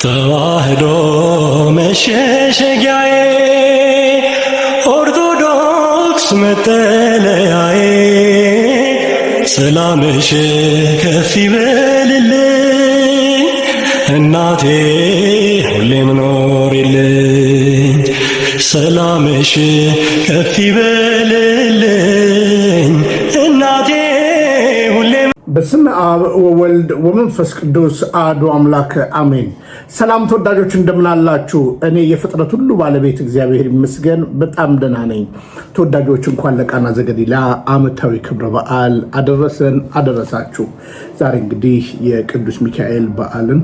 ተዋህዶ መሸሸጊያዬ ኦርቶዶክስ መጠለያዬ ሰላምሽ ከፍ ይበልልኝ እናቴ ሁሌም ኖሪልኝ ሰላምሽ ከፍ ይበልልኝ እናቴ ሁሌም። በስመ አብ ወወልድ ወመንፈስ ቅዱስ አሐዱ አምላክ አሜን። ሰላም ተወዳጆች እንደምን አላችሁ? እኔ የፍጥረት ሁሉ ባለቤት እግዚአብሔር ይመስገን በጣም ደህና ነኝ። ተወዳጆች እንኳን ለቃና ዘገሊላ ዓመታዊ ክብረ በዓል አደረሰን አደረሳችሁ። ዛሬ እንግዲህ የቅዱስ ሚካኤል በዓልን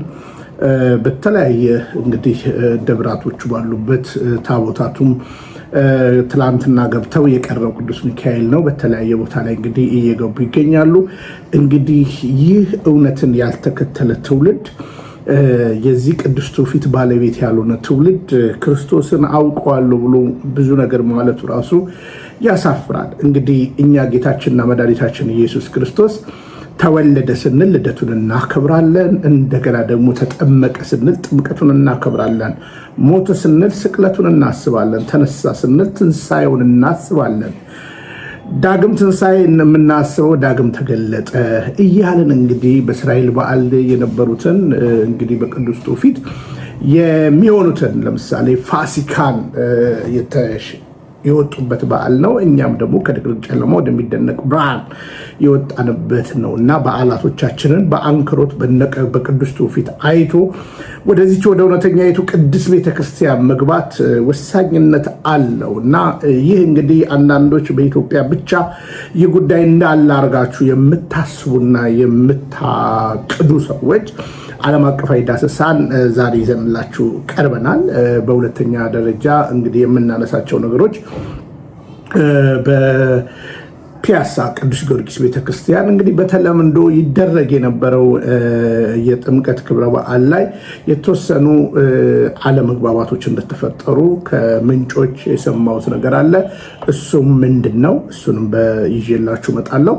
በተለያየ እንግዲህ ደብራቶቹ ባሉበት ታቦታቱም ትላንትና ገብተው የቀረው ቅዱስ ሚካኤል ነው። በተለያየ ቦታ ላይ እንግዲህ እየገቡ ይገኛሉ። እንግዲህ ይህ እውነትን ያልተከተለ ትውልድ የዚህ ቅዱስ ትውፊት ባለቤት ያልሆነ ትውልድ ክርስቶስን አውቀዋለሁ ብሎ ብዙ ነገር ማለቱ ራሱ ያሳፍራል። እንግዲህ እኛ ጌታችንና መድኃኒታችን ኢየሱስ ክርስቶስ ተወለደ ስንል ልደቱን እናከብራለን። እንደገና ደግሞ ተጠመቀ ስንል ጥምቀቱን እናከብራለን። ሞተ ስንል ስቅለቱን እናስባለን። ተነሳ ስንል ትንሣኤውን እናስባለን። ዳግም ትንሣኤ የምናስበው ዳግም ተገለጠ እያልን እንግዲህ በእስራኤል በዓል የነበሩትን እንግዲህ በቅዱስ ትውፊት የሚሆኑትን ለምሳሌ ፋሲካን የወጡበት በዓል ነው። እኛም ደግሞ ከድቅድቅ ጨለማ ወደሚደነቅ ብርሃን የወጣንበት ነው እና በዓላቶቻችንን በአንክሮት በቅዱስ ትውፊት አይቶ ወደዚች ወደ እውነተኛይቱ ቅድስት ቤተክርስቲያን መግባት ወሳኝነት አለው እና ይህ እንግዲህ አንዳንዶች በኢትዮጵያ ብቻ ይህ ጉዳይ እንዳለ አድርጋችሁ የምታስቡና የምታቅዱ ሰዎች ዓለም አቀፋዊ ዳሰሳን ዛሬ ይዘንላችሁ ቀርበናል። በሁለተኛ ደረጃ እንግዲህ የምናነሳቸው ነገሮች በፒያሳ ቅዱስ ጊዮርጊስ ቤተክርስቲያን እንግዲህ በተለምዶ ይደረግ የነበረው የጥምቀት ክብረ በዓል ላይ የተወሰኑ አለመግባባቶች እንደተፈጠሩ ከምንጮች የሰማሁት ነገር አለ። እሱም ምንድን ነው? እሱንም ይዤላችሁ እመጣለሁ።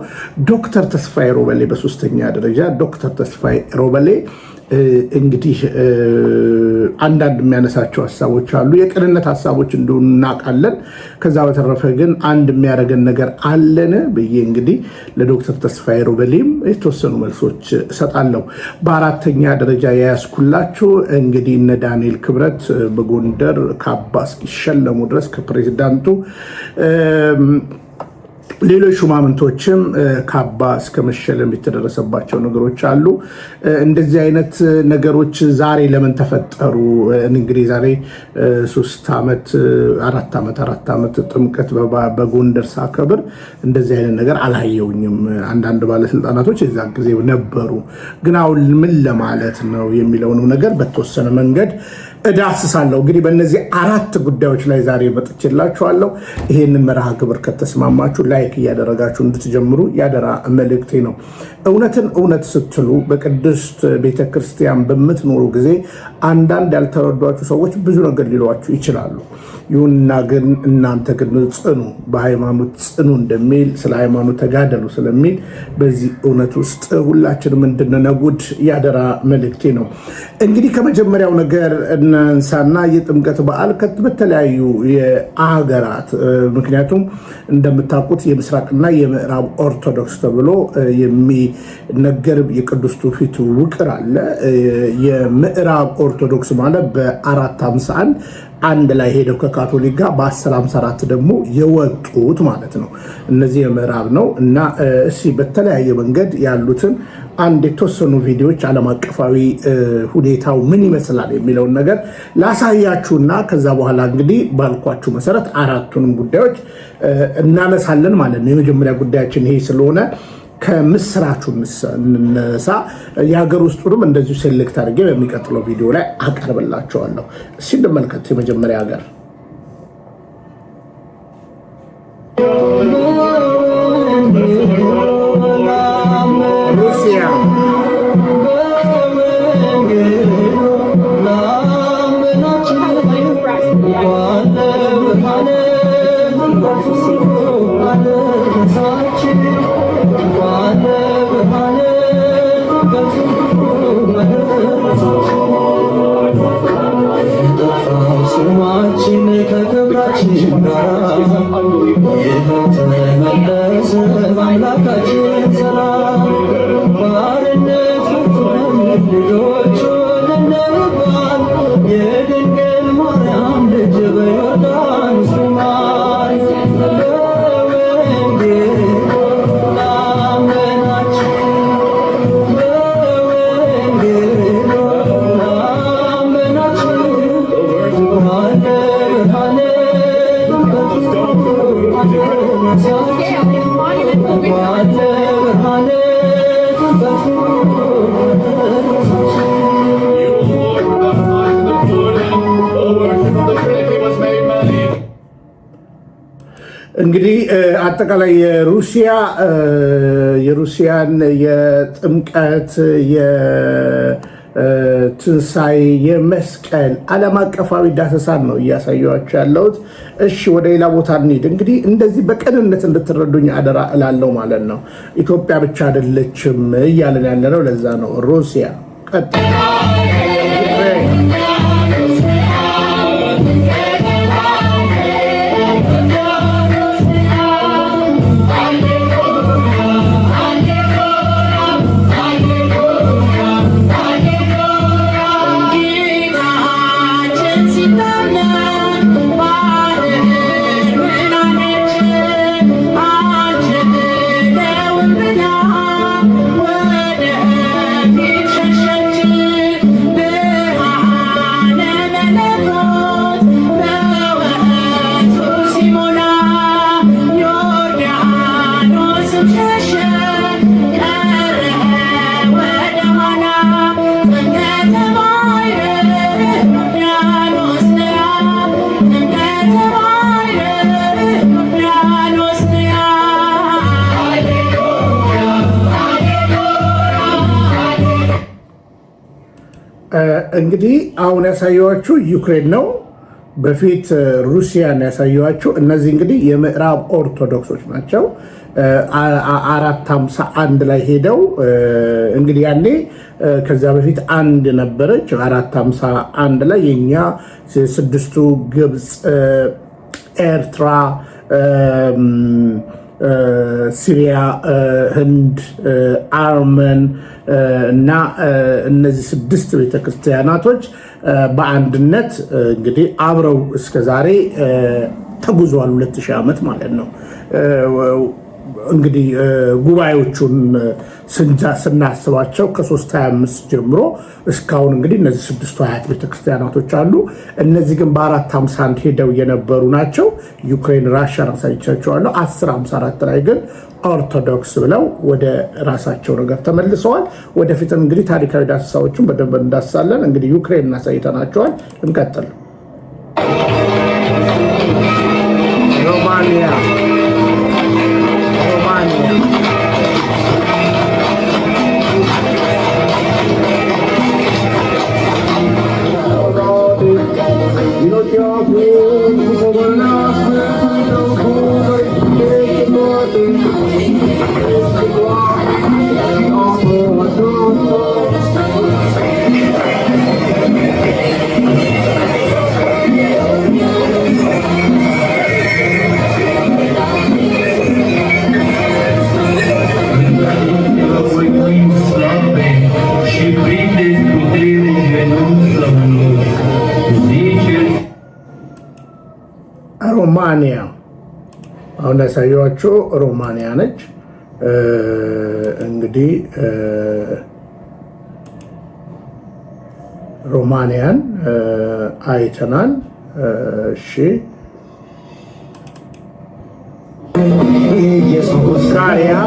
ዶክተር ተስፋዬ ሮበሌ በሶስተኛ ደረጃ ዶክተር ተስፋዬ ሮበሌ እንግዲህ አንዳንድ የሚያነሳቸው ሀሳቦች አሉ። የቅንነት ሀሳቦች እንደሆኑ እናውቃለን። ከዛ በተረፈ ግን አንድ የሚያደርገን ነገር አለን ብዬ እንግዲህ ለዶክተር ተስፋዬ ሮበሌም የተወሰኑ መልሶች እሰጣለሁ። በአራተኛ ደረጃ የያዝኩላችሁ እንግዲህ እነ ዳንኤል ክብረት በጎንደር ካባ እስኪሸለሙ ድረስ ከፕሬዚዳንቱ ሌሎች ሹማምንቶችም ካባ እስከ መሸለም የተደረሰባቸው ነገሮች አሉ። እንደዚህ አይነት ነገሮች ዛሬ ለምን ተፈጠሩ? እንግዲህ ዛሬ 3 ዓመት 4 ዓመት ጥምቀት በጎንደር ሳከብር እንደዚህ አይነት ነገር አላየውኝም። አንዳንድ ባለስልጣናቶች የዛ ጊዜ ነበሩ። ግን አሁን ምን ለማለት ነው የሚለውንም ነገር በተወሰነ መንገድ እዳስሳለሁ። እንግዲህ በእነዚህ 4 ጉዳዮች ላይ ዛሬ መጥቼላችኋለሁ። ይሄንን መርሃ ግብር ከተስማማችሁ ላይክ እያደረጋችሁ እንድትጀምሩ ያደራ መልእክቴ ነው። እውነትን እውነት ስትሉ በቅድስት ቤተክርስቲያን በምትኖሩ ጊዜ አንዳንድ ያልተረዷችሁ ሰዎች ብዙ ነገር ሊሏችሁ ይችላሉ። ይሁንና ግን እናንተ ግን ጽኑ፣ በሃይማኖት ጽኑ እንደሚል ስለ ሃይማኖት ተጋደሉ ስለሚል በዚህ እውነት ውስጥ ሁላችንም እንድንነጉድ ያደራ መልእክቴ ነው። እንግዲህ ከመጀመሪያው ነገር እናንሳና የጥምቀት በዓል በተለያዩ የሀገራት ምክንያቱም እንደምታውቁት የምስራቅና የምዕራብ ኦርቶዶክስ ተብሎ የሚነገር የቅዱስ ትውፊት ውቅር አለ። የምዕራብ ኦርቶዶክስ ማለት በ451 አንድ ላይ ሄደው ከካቶሊክ ጋር በ1054 ደግሞ የወጡት ማለት ነው። እነዚህ የምዕራብ ነው እና በተለያየ መንገድ ያሉትን አንድ የተወሰኑ ቪዲዮዎች ዓለም አቀፋዊ ሁኔታው ምን ይመስላል የሚለውን ነገር ላሳያችሁና ከዛ በኋላ እንግዲህ ባልኳችሁ መሰረት 4ቱንም ጉዳዮች እናነሳለን ማለት ነው። የመጀመሪያ ጉዳያችን ይሄ ስለሆነ ከምስራቹ እንነሳ። የሀገር ውስጡንም እንደዚሁ ሴሌክት አድርጌ በሚቀጥለው ቪዲዮ ላይ አቀርብላችኋለሁ። እሺ እንመልከት። የመጀመሪያ ሀገር ሩሲያ። እንግዲህ አጠቃላይ የሩሲያን የጥምቀት የትንሣኤ የመስቀል ዓለም አቀፋዊ ዳሰሳን ነው እያሳየኋቸው ያለሁት። እሺ ወደ ሌላ ቦታ እንሂድ። እንግዲህ እንደዚህ በቅንነት እንድትረዱኝ አደራ እላለሁ ማለት ነው። ኢትዮጵያ ብቻ አይደለችም እያለን ያለ ነው። ለዛ ነው ሩሲያ እንግዲህ አሁን ያሳየኋችሁ ዩክሬን ነው። በፊት ሩሲያን ያሳየኋችሁ። እነዚህ እንግዲህ የምዕራብ ኦርቶዶክሶች ናቸው። 451 ላይ ሄደው እንግዲህ ያኔ ከዚያ በፊት አንድ ነበረች። 451 ላይ የኛ ስድስቱ ግብፅ፣ ኤርትራ፣ ሲሪያ፣ ህንድ፣ አርመን እና እነዚህ 6 ቤተክርስቲያናቶች በአንድነት እንግዲህ አብረው እስከዛሬ ተጉዘዋል። 2000 ዓመት ማለት ነው። እንግዲህ ጉባኤዎቹን ስናስባቸው ከ325 ጀምሮ እስካሁን እንግዲህ እነዚህ 6 አያት ቤተክርስቲያናቶች አሉ። እነዚህ ግን በ451 ሄደው የነበሩ ናቸው። ዩክሬን ራሽያን አሳይቻቸዋለሁ። 1054 ላይ ግን ኦርቶዶክስ ብለው ወደ ራሳቸው ነገር ተመልሰዋል። ወደፊትም እንግዲህ ታሪካዊ ዳሰሳዎችን በደንብ እንዳሳለን። እንግዲህ ዩክሬን እናሳይተናቸዋል። እንቀጥል። ሮማኒያ ሮማኒያ አሁን ያሳየኋቸው ሮማኒያ ነች። እንግዲህ ሮማኒያን አይተናል። እሺ ቡልጋሪያ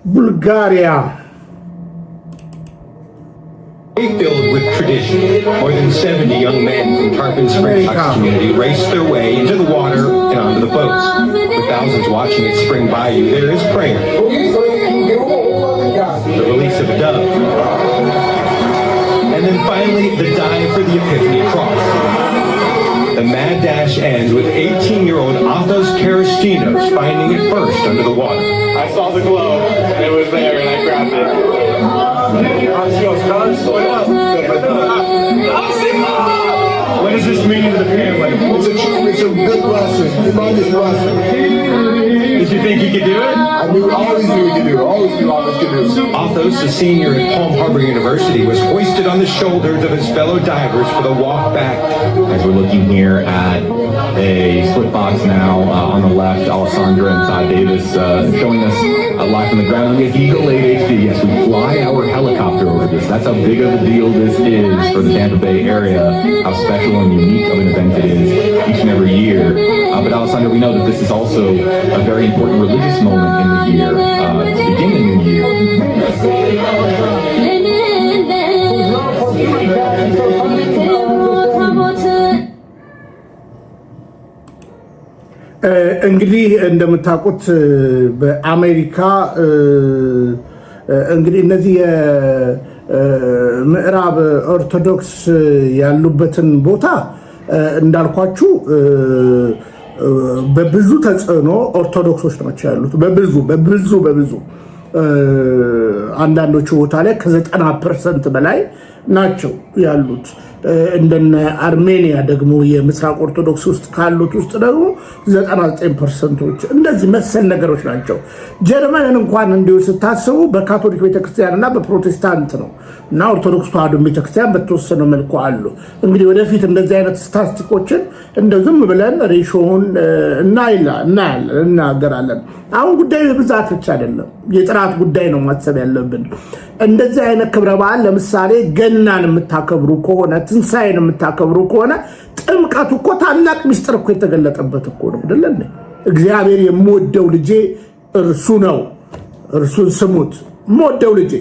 Bulgaria. Filled with tradition, more than 70 young men from Tarpon Springs community raced their way into the water and onto the boats. With thousands watching it spring by you, there is prayer. The release of a dove. finally, the dive for the Epiphany Cross. The mad dash ends with 18-year-old Athos Karastinos finding it first under the water. I saw the glow. It was there, and I grabbed it. What does this mean to the family? It's a good blessing. Humongous blessing. Did you think you could do it? I always knew we could do it. Always knew Athos could do it. Athos, a senior at Palm Harbor University, was hoisted on the shoulders of his fellow divers for the walk back. As we're looking here at a split box now, on the left, Alessandra and Todd Davis showing us live from the ground. On the Eagle 8 HD, yes, we fly our helicopter over this. That's how big of a deal this is for the Tampa Bay area, how special and unique of an event it is each and every year. But Alessandra, we know that this is also a very important religious moment in the year, to begin the new year. እንግዲህ እንደምታውቁት በአሜሪካ እንግዲህ እነዚህ የምዕራብ ኦርቶዶክስ ያሉበትን ቦታ እንዳልኳችሁ በብዙ ተጽዕኖ ኦርቶዶክሶች ናቸው ያሉት። በብዙ አንዳንዶቹ ቦታ ላይ ከ90% በላይ ናቸው ያሉት። እንደነ አርሜኒያ ደግሞ የምስራቅ ኦርቶዶክስ ውስጥ ካሉት ውስጥ ደግሞ 99%ዎች እንደዚህ መሰል ነገሮች ናቸው። ጀርመንን እንኳን እንዲሁ ስታስቡ በካቶሊክ ቤተክርስቲያን እና በፕሮቴስታንት ነው እና ኦርቶዶክስ ተዋሕዶ ቤተክርስቲያን በተወሰነ መልኩ አሉ። እንግዲህ ወደፊት እንደዚህ አይነት ስታቲስቲኮችን እንደው ዝም ብለን ሬሾውን እናገራለን። አሁን ጉዳዩ የብዛት ብቻ አይደለም፣ የጥራት ጉዳይ ነው ማሰብ ያለብን። እንደዚህ አይነት ክብረ በዓል ለምሳሌ ገናን የምታከብሩ ከሆነ ትንሣኤን የምታከብሩ ከሆነ ጥምቀቱ እኮ ታላቅ ምስጢር እኮ የተገለጠበት እኮ ነው አይደል? እግዚአብሔር የምወደው ልጄ እርሱ ነው፣ እርሱን ስሙት። የምወደው ልጄ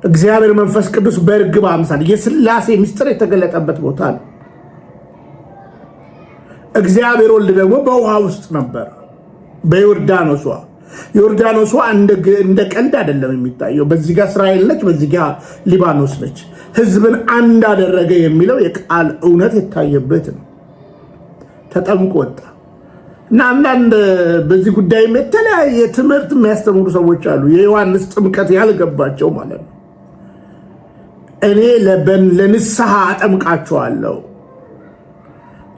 እግዚአብሔር መንፈስ ቅዱስ በርግብ አምሳል የሥላሴ ምስጢር የተገለጠበት ቦታ ነው። እግዚአብሔር ወልድ ደግሞ በውሃ ውስጥ ነበር፣ በዮርዳኖስ እንደ ቀልድ አይደለም የሚታየው። በዚህ ጋር እስራኤል ነች፣ በዚህ ጋር ሊባኖስ ነች። ህዝብን አንድ አደረገ የሚለው የቃል እውነት የታየበት ነው። ተጠምቆ ወጣ እና አንዳንድ በዚህ ጉዳይም የተለያየ ትምህርት የሚያስተምሩ ሰዎች አሉ፣ የዮሐንስ ጥምቀት ያልገባቸው ማለት ነው። እኔ ለንስሐ አጠምቃቸዋለሁ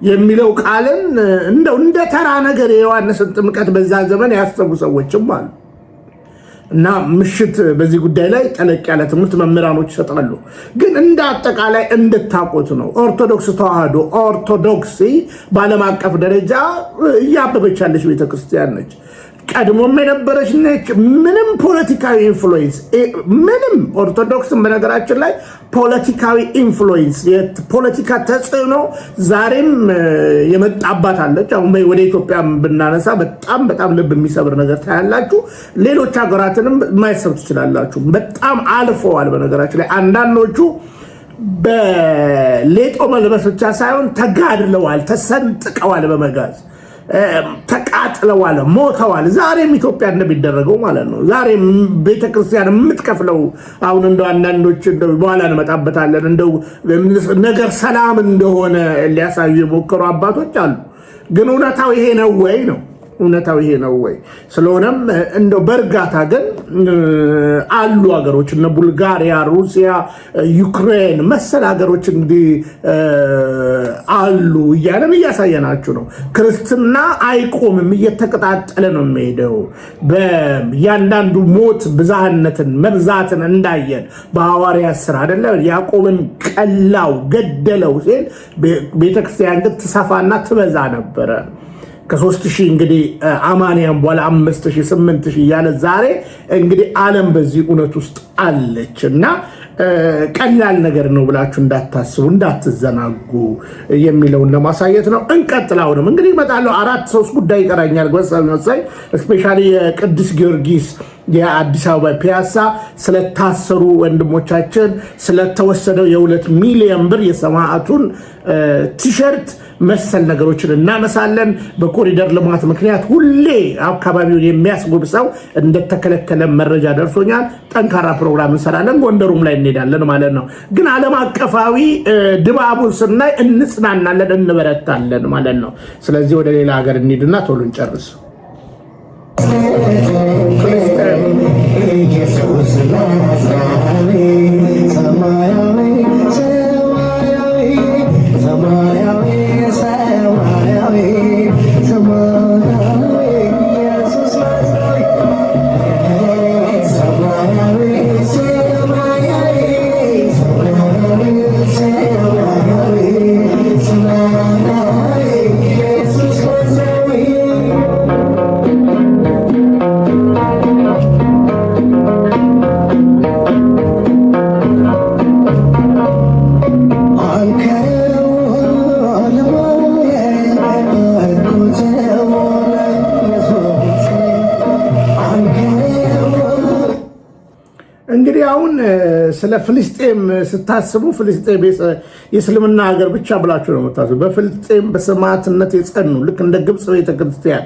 የሚለው ቃልን እንደው እንደ ተራ ነገር የዮሐንስን ጥምቀት በዛ ዘመን ያሰቡ ሰዎችም አሉ። እና ምሽት በዚህ ጉዳይ ላይ ጠለቅ ያለ ትምህርት መምህራኖች ይሰጣሉ። ግን እንደ አጠቃላይ እንድታውቁት ነው ኦርቶዶክስ ተዋሕዶ ኦርቶዶክሲ በዓለም አቀፍ ደረጃ እያበበች ያለች ቤተክርስቲያን ነች። ቀድሞም የነበረች ነች። ምንም ፖለቲካዊ ኢንፍሉዌንስ ምንም ኦርቶዶክስን በነገራችን ላይ ፖለቲካዊ ኢንፍሉዌንስ የፖለቲካ ተጽዕኖ ዛሬም የመጣባት አለች። አሁን ወደ ኢትዮጵያ ብናነሳ በጣም ልብ የሚሰብር ነገር ታያላችሁ። ሌሎች ሀገራትንም ማይሰብ ትችላላችሁ። በጣም አልፈዋል። በነገራችን ላይ አንዳንዶቹ በሌጦ መልበስ ብቻ ሳይሆን ተጋድለዋል፣ ተሰንጥቀዋል፣ በመጋዝ ተቃጥለዋል፣ ሞተዋል። ዛሬም ኢትዮጵያ እንደሚደረገው ማለት ነው። ዛሬም ቤተክርስቲያን የምትከፍለው አሁን እንደው አንዳንዶች በኋላ እንመጣበታለን እንደው ነገር ሰላም እንደሆነ ሊያሳዩ የሞከሩ አባቶች አሉ። ግን እውነታው ይሄ ነው ወይ ነው? እውነታው ይሄ ነው ወይ? ስለሆነም እንደው በእርጋታ ግን አሉ ሀገሮች እነ ቡልጋሪያ፣ ሩሲያ፣ ዩክሬን መሰል ሀገሮች እንግዲህ አሉ እያለን እያሳየናችሁ ነው። ክርስትና አይቆምም፣ እየተቀጣጠለ ነው የሚሄደው። በእያንዳንዱ ሞት ብዝሃነትን መብዛትን እንዳየን በሐዋርያት ሥራ አይደለ ያዕቆብን ቀላው ገደለው ሲል ቤተክርስቲያን ግን ትሰፋና ትበዛ ነበረ። ከ3000 እንግዲህ አማንያን በኋላ 5000 8000 እያለ ዛሬ እንግዲህ ዓለም በዚህ እውነት ውስጥ አለች እና ቀላል ነገር ነው ብላችሁ እንዳታስቡ እንዳትዘናጉ የሚለውን ለማሳየት ነው። እንቀጥላውንም እንግዲህ እመጣለሁ። 4-3 ጉዳይ ይቀራኛል። ወሳኝ ስፔሻሊ የቅዱስ ጊዮርጊስ የአዲስ አበባ ፒያሳ ስለታሰሩ ወንድሞቻችን ስለተወሰደው የ2 ሚሊዮን ብር የሰማዕቱን ቲሸርት መሰል ነገሮችን እናነሳለን። በኮሪደር ልማት ምክንያት ሁሌ አካባቢውን የሚያስጎብሰው እንደተከለከለ መረጃ ደርሶኛል። ጠንካራ ፕሮግራም እንሰራለን። ጎንደሩም ላይ እንሄዳለን ማለት ነው። ግን ዓለም አቀፋዊ ድባቡን ስናይ እንጽናናለን፣ እንበረታለን ማለት ነው። ስለዚህ ወደ ሌላ ሀገር እንሂድና ቶሎ እንጨርስ። እንግዲህ አሁን ስለ ፍልስጤም ስታስቡ ፍልስጤም የእስልምና ሀገር ብቻ ብላችሁ ነው የምታስቡ። በፍልስጤም በሰማዕትነት የጸኑ ልክ እንደ ግብፅ ቤተክርስቲያን፣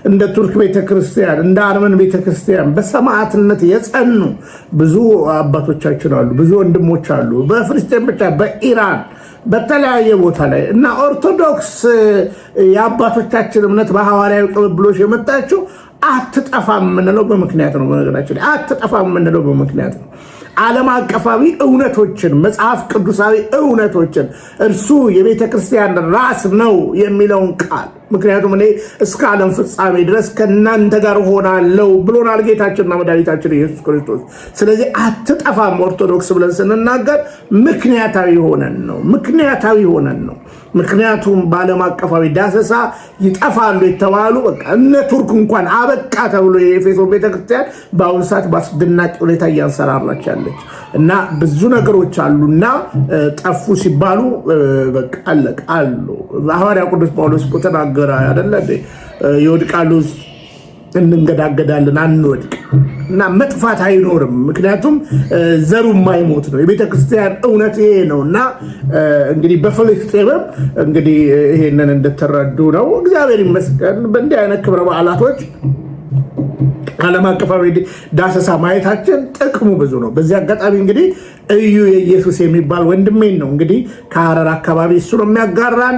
እንደ ቱርክ ቤተክርስቲያን፣ እንደ አርመን ቤተክርስቲያን በሰማዕትነት የጸኑ ብዙ አባቶቻችን አሉ፣ ብዙ ወንድሞች አሉ። በፍልስጤም ብቻ በኢራን በተለያየ ቦታ ላይ እና ኦርቶዶክስ የአባቶቻችን እምነት በሐዋርያዊ ቅብብሎች የመጣችው አትጠፋም የምንለው በምክንያት ነው። በነገራችን ላይ አትጠፋም የምንለው በምክንያት ነው። ዓለም አቀፋዊ እውነቶችን መጽሐፍ ቅዱሳዊ እውነቶችን እርሱ የቤተ ክርስቲያን ራስ ነው የሚለውን ቃል ምክንያቱም እኔ እስከ ዓለም ፍጻሜ ድረስ ከእናንተ ጋር ሆናለሁ ብሎናል ጌታችንና መድኃኒታችን ኢየሱስ ክርስቶስ። ስለዚህ አትጠፋም ኦርቶዶክስ ብለን ስንናገር ምክንያታዊ ሆነን ነው። ምክንያቱም በዓለም አቀፋዊ ዳሰሳ ይጠፋሉ የተባሉ በቃ እነ ቱርክ እንኳን አበቃ ተብሎ የኤፌሶን ቤተክርስቲያን በአሁኑ ሰዓት በአስደናቂ ሁኔታ እያንሰራራች ያለች እና ብዙ ነገሮች አሉና ጠፉ ሲባሉ በቃ አለቃሉ። ሐዋርያው ቅዱስ ጳውሎስ እኮ ተናገረ አይደለ? ይወድቃሉ እንንገዳገዳለን አንወድቅ እና መጥፋት አይኖርም። ምክንያቱም ዘሩ የማይሞት ነው። የቤተ ክርስቲያን እውነት ይሄ ነው እና እንግዲህ በፍልስጤምም እንግዲህ ይሄንን እንድትረዱ ነው። እግዚአብሔር ይመስገን በእንዲህ አይነት ክብረ በዓላቶች ዓለም አቀፋዊ ዳሰሳ ማየታችን ጥቅሙ ብዙ ነው። በዚህ አጋጣሚ እንግዲህ እዩ የኢየሱስ የሚባል ወንድሜን ነው እንግዲህ ከሐረር አካባቢ እሱ ነው የሚያጋራን።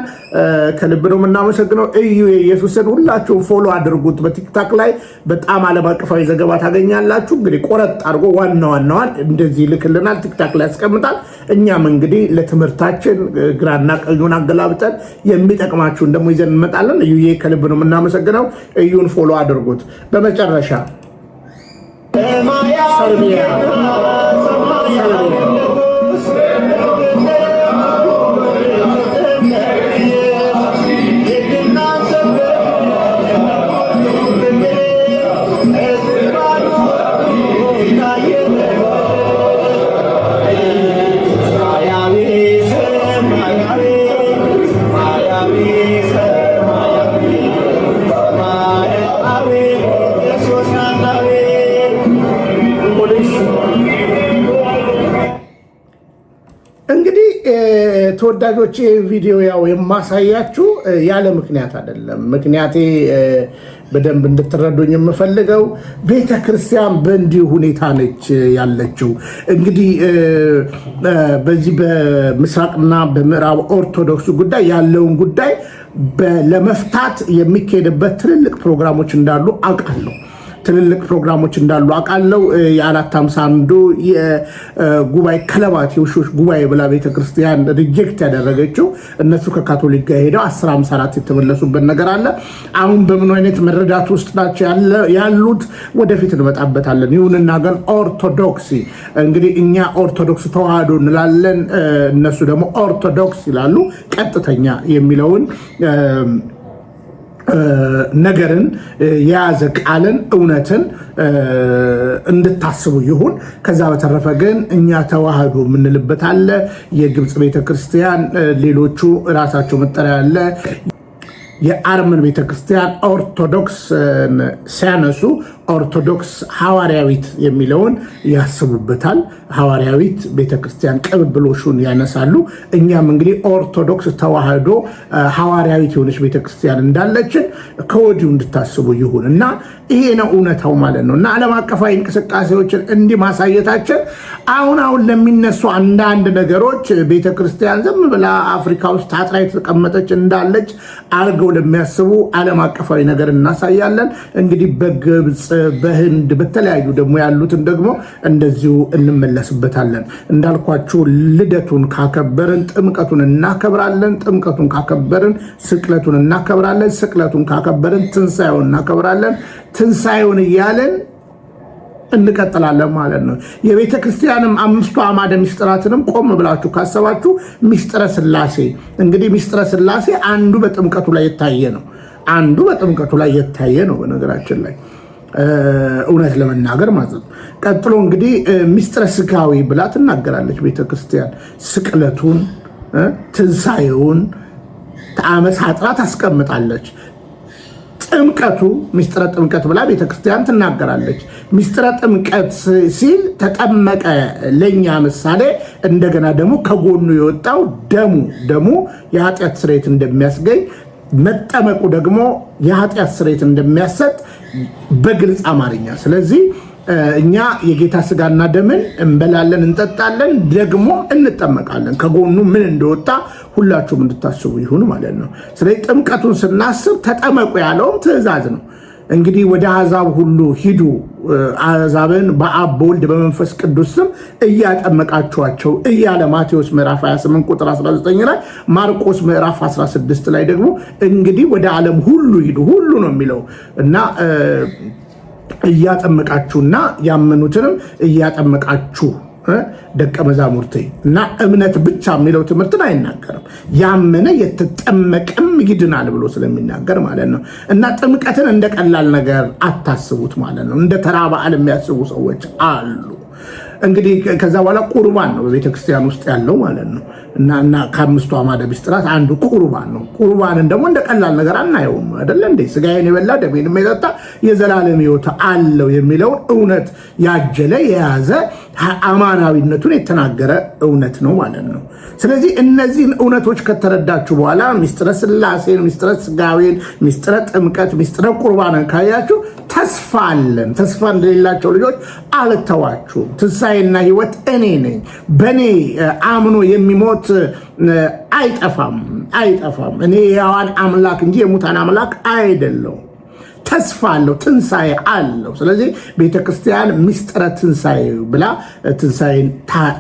ከልብ ነው የምናመሰግነው። እዩ የኢየሱስን ሁላችሁም ፎሎ አድርጉት። በቲክታክ ላይ በጣም ዓለም አቀፋዊ ዘገባ ታገኛላችሁ። እንግዲህ ቆረጥ አድርጎ ዋናዋን እንደዚህ ይልክልናል፣ ቲክታክ ላይ ያስቀምጣል። እኛም እንግዲህ ለትምህርታችን ግራና ቀኙን አገላብጠን የሚጠቅማችሁን ደግሞ ይዘን እንመጣለን። እዩዬ ከልብ ነው የምናመሰግነው። እዩን ፎሎ አድርጉት። በመጨረሻ ሰርቢያ ተወዳጆች ቪዲዮ ያው የማሳያችሁ ያለ ምክንያት አይደለም። ምክንያቴ በደንብ እንድትረዱኝ የምፈልገው ቤተክርስቲያን በእንዲህ ሁኔታ ነች ያለችው። እንግዲህ በዚህ በምስራቅና በምዕራብ ኦርቶዶክስ ጉዳይ ያለውን ጉዳይ ለመፍታት የሚካሄድበት ትልልቅ ፕሮግራሞች እንዳሉ አውቃለሁ። የ451 የጉባኤ ከለባት የውሾች ጉባኤ ብላ ቤተክርስቲያን ሪጀክት ያደረገችው እነሱ ከካቶሊክ ጋር ሄደው 1054 የተመለሱበት ነገር አለ። አሁን በምን አይነት መረዳት ውስጥ ናቸው ያሉት ወደፊት እንመጣበታለን። ይሁንና ግን ኦርቶዶክሲ እንግዲህ እኛ ኦርቶዶክስ ተዋህዶ እንላለን፣ እነሱ ደግሞ ኦርቶዶክስ ይላሉ። ቀጥተኛ የሚለውን ነገርን የያዘ ቃልን እውነትን እንድታስቡ ይሁን። ከዛ በተረፈ ግን እኛ ተዋህዶ የምንልበት አለ። የግብፅ ቤተክርስቲያን ሌሎቹ ራሳቸው መጠሪያ አለ። የአርመን ቤተክርስቲያን ኦርቶዶክስ ሲያነሱ ኦርቶዶክስ ሐዋርያዊት የሚለውን ያስቡበታል። ሐዋርያዊት ቤተክርስቲያን ቅብብሎሹን ያነሳሉ። እኛም እንግዲህ ኦርቶዶክስ ተዋህዶ ሐዋርያዊት የሆነች ቤተክርስቲያን እንዳለችን ከወዲሁ እንድታስቡ ይሁን እና ይሄ ነው እውነታው ማለት ነው። እና ዓለም አቀፋዊ እንቅስቃሴዎችን እንዲህ ማሳየታችን አሁን ለሚነሱ አንዳንድ ነገሮች ቤተክርስቲያን ዝም ብላ አፍሪካ ውስጥ ታጥራ የተቀመጠች እንዳለች አድርገው ለሚያስቡ ዓለም አቀፋዊ ነገር እናሳያለን። እንግዲህ በግብፅ በህንድ በተለያዩ ደግሞ ያሉትን ደግሞ እንደዚሁ እንመለስበታለን። እንዳልኳችሁ ልደቱን ካከበርን ጥምቀቱን እናከብራለን። ጥምቀቱን ካከበርን ስቅለቱን እናከብራለን። ስቅለቱን ካከበርን ትንሣኤውን እናከብራለን። ትንሣኤውን እያለን እንቀጥላለን ማለት ነው። የቤተ ክርስቲያንም አምስቱ አዕማደ ምስጢራትንም ቆም ብላችሁ ካሰባችሁ ምስጢረ ሥላሴ እንግዲህ ምስጢረ ሥላሴ አንዱ በጥምቀቱ ላይ የታየ ነው። አንዱ በጥምቀቱ ላይ የታየ ነው በነገራችን ላይ እውነት ለመናገር ማለት ነው። ቀጥሎ እንግዲህ ምስጢረ ሥጋዌ ብላ ትናገራለች ቤተክርስቲያን። ስቅለቱን ትንሣኤውን አመሳጥራ ታስቀምጣለች። ጥምቀቱ ምስጢረ ጥምቀት ብላ ቤተክርስቲያን ትናገራለች። ምስጢረ ጥምቀት ሲል ተጠመቀ ለኛ ምሳሌ፣ እንደገና ደግሞ ከጎኑ የወጣው ደሙ የኃጢአት ስርየት እንደሚያስገኝ፣ መጠመቁ ደግሞ የኃጢአት ስርየት እንደሚያሰጥ በግልጽ አማርኛ። ስለዚህ እኛ የጌታ ስጋና ደምን እንበላለን፣ እንጠጣለን፣ ደግሞ እንጠመቃለን። ከጎኑ ምን እንደወጣ ሁላችሁም እንድታስቡ ይሁን ማለት ነው። ስለዚህ ጥምቀቱን ስናስብ ተጠመቁ ያለውም ትእዛዝ ነው። እንግዲህ ወደ አሕዛብ ሁሉ ሂዱ፣ አሕዛብን በአብ በወልድ በመንፈስ ቅዱስ ስም እያጠመቃችኋቸው እያለ ማቴዎስ ምዕራፍ 28 ቁጥር 19 ላይ፣ ማርቆስ ምዕራፍ 16 ላይ ደግሞ እንግዲህ ወደ ዓለም ሁሉ ሂዱ፣ ሁሉ ነው የሚለው እና እያጠመቃችሁና ያመኑትንም እያጠመቃችሁ ደቀ መዛሙርቴ እና እምነት ብቻ የሚለው ትምህርትን አይናገርም። ያመነ የተጠመቀም ይድናል ብሎ ስለሚናገር ማለት ነው። እና ጥምቀትን እንደ ቀላል ነገር አታስቡት ማለት ነው። እንደ ተራ በዓል የሚያስቡ ሰዎች አሉ። እንግዲህ ከዛ በኋላ ቁርባን ነው በቤተክርስቲያን ውስጥ ያለው ማለት ነው። እና ከአምስቱ አዕማደ ምስጢራት አንዱ ቁርባን ነው። ቁርባንን ደግሞ እንደ ቀላል ነገር አናየውም አይደለ እንዴ? ስጋዬን የበላ ደሜንም የጠጣ የዘላለም ሕይወት አለው የሚለውን እውነት ያጀለ የያዘ አማናዊነቱን የተናገረ እውነት ነው ማለት ነው። ስለዚህ እነዚህን እውነቶች ከተረዳችሁ በኋላ ምስጢረ ሥላሴን፣ ምስጢረ ሥጋዌን፣ ምስጢረ ጥምቀት፣ ምስጢረ ቁርባንን ካያችሁ ተስፋ አለን። ተስፋ እንደሌላቸው ልጆች አልተዋችሁም። ትንሣኤና ሕይወት እኔ ነኝ። በእኔ አምኖ የሚሞት አይጠፋም። እኔ የሕያዋን አምላክ እንጂ የሙታን አምላክ አይደለሁም። ተስፋ አለው፣ ትንሣኤ አለው። ስለዚህ ቤተክርስቲያን ምስጢረ ትንሣኤ ብላ ትንሣኤን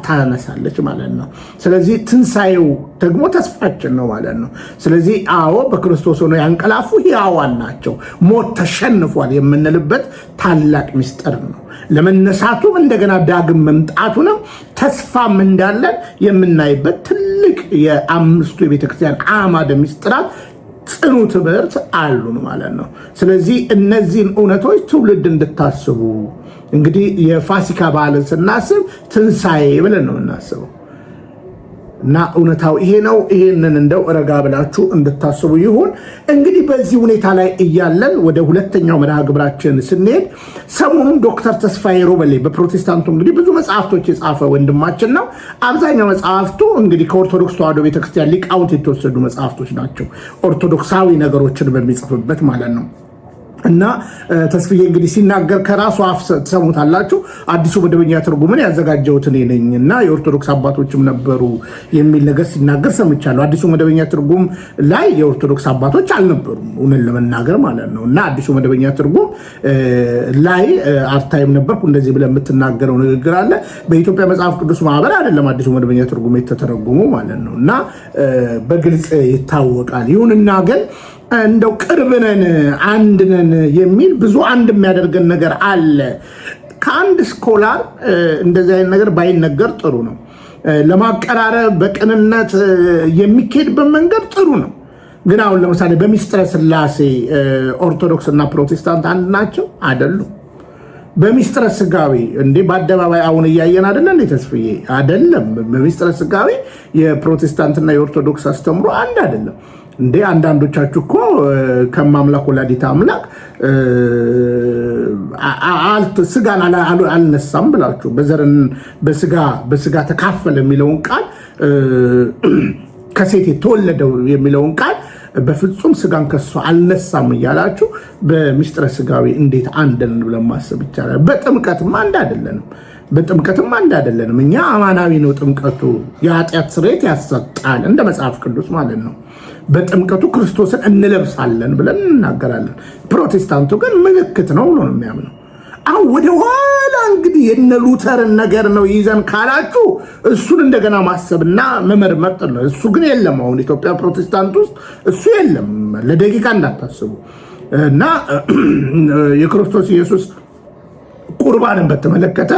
ታነሳለች ማለት ነው። ስለዚህ ትንሣኤው ደግሞ ተስፋችን ነው ማለት ነው። ስለዚህ አዎ በክርስቶስ ሆነው ያንቀላፉ ሕያዋን ናቸው፣ ሞት ተሸንፏል የምንልበት ታላቅ ምስጢር ነው። ለመነሳቱም እንደገና ዳግም መምጣቱንም ተስፋም እንዳለን የምናይበት ትልቅ የአምስቱ የቤተክርስቲያን አዕማደ ምስጢራት ጽኑ ትምህርት አሉን ማለት ነው። ስለዚህ እነዚህን እውነቶች ትውልድ እንድታስቡ እንግዲህ የፋሲካ በዓልን ስናስብ ትንሣኤ ብለን ነው የምናስበው እና እውነታው ይሄ ነው። ይሄንን እንደው ረጋ ብላችሁ እንድታስቡ ይሁን። እንግዲህ በዚህ ሁኔታ ላይ እያለን ወደ ሁለተኛው መርሃ ግብራችን ስንሄድ ሰሞኑን ዶክተር ተስፋዬ ሮበሌ በፕሮቴስታንቱ እንግዲህ ብዙ መጽሐፍቶች የጻፈ ወንድማችን ነው። አብዛኛው መጽሐፍቱ እንግዲህ ከኦርቶዶክስ ተዋሕዶ ቤተክርስቲያን ሊቃውንት የተወሰዱ መጽሐፍቶች ናቸው፣ ኦርቶዶክሳዊ ነገሮችን በሚጽፍበት ማለት ነው። እና ተስፍዬ እንግዲህ ሲናገር ከራሱ አፍ ትሰሙታላችሁ። አዲሱ መደበኛ ትርጉምን ያዘጋጀሁት እኔ ነኝ እና የኦርቶዶክስ አባቶችም ነበሩ የሚል ነገር ሲናገር ሰምቻለሁ። አዲሱ መደበኛ ትርጉም ላይ የኦርቶዶክስ አባቶች አልነበሩም እውነት ለመናገር ማለት ነው። እና አዲሱ መደበኛ ትርጉም ላይ አርታይም ነበርኩ እንደዚህ ብለህ የምትናገረው ንግግር አለ። በኢትዮጵያ መጽሐፍ ቅዱስ ማህበር አይደለም አዲሱ መደበኛ ትርጉም የተተረጎሙ ማለት ነው። እና በግልጽ ይታወቃል። ይሁንና ግን እንደው ቅርብነን አንድነን የሚል ብዙ አንድ የሚያደርገን ነገር አለ። ከአንድ ስኮላር እንደዚህ አይነት ነገር ባይነገር ጥሩ ነው። ለማቀራረብ በቅንነት የሚካሄድበት መንገድ ጥሩ ነው። ግን አሁን ለምሳሌ በምስጢረ ሥላሴ ኦርቶዶክስ እና ፕሮቴስታንት አንድ ናቸው አይደሉም? በምስጢረ ሥጋዌ እንዴ በአደባባይ አሁን እያየን አይደለ እንዴ ተስፍዬ? አይደለም። በምስጢረ ሥጋዌ የፕሮቴስታንትና የኦርቶዶክስ አስተምሮ አንድ አይደለም። እንዴ አንዳንዶቻችሁ እኮ ከማምላክ ወላዲተ አምላክ ስጋን አልነሳም ብላችሁ በስጋ ተካፈለ የሚለውን ቃል ከሴት የተወለደው የሚለውን ቃል በፍጹም ስጋን ከሱ አልነሳም እያላችሁ በምስጢረ ስጋዊ እንዴት አንድን ብለን ማሰብ ይቻላል? በጥምቀትም አንድ አይደለንም። እኛ አማናዊ ነው ጥምቀቱ፣ የኃጢአት ስርየት ያሰጣል እንደ መጽሐፍ ቅዱስ ማለት ነው። በጥምቀቱ ክርስቶስን እንለብሳለን ብለን እንናገራለን። ፕሮቴስታንቱ ግን ምልክት ነው ብሎ ነው የሚያምነው። አሁን ወደ ኋላ እንግዲህ የነ ሉተርን ነገር ነው ይዘን ካላችሁ እሱን እንደገና ማሰብና መመርመር ነው። እሱ ግን የለም። አሁን ኢትዮጵያ ፕሮቴስታንት ውስጥ እሱ የለም፣ ለደቂቃ እንዳታስቡ። እና የክርስቶስ ኢየሱስ ቁርባንን በተመለከተ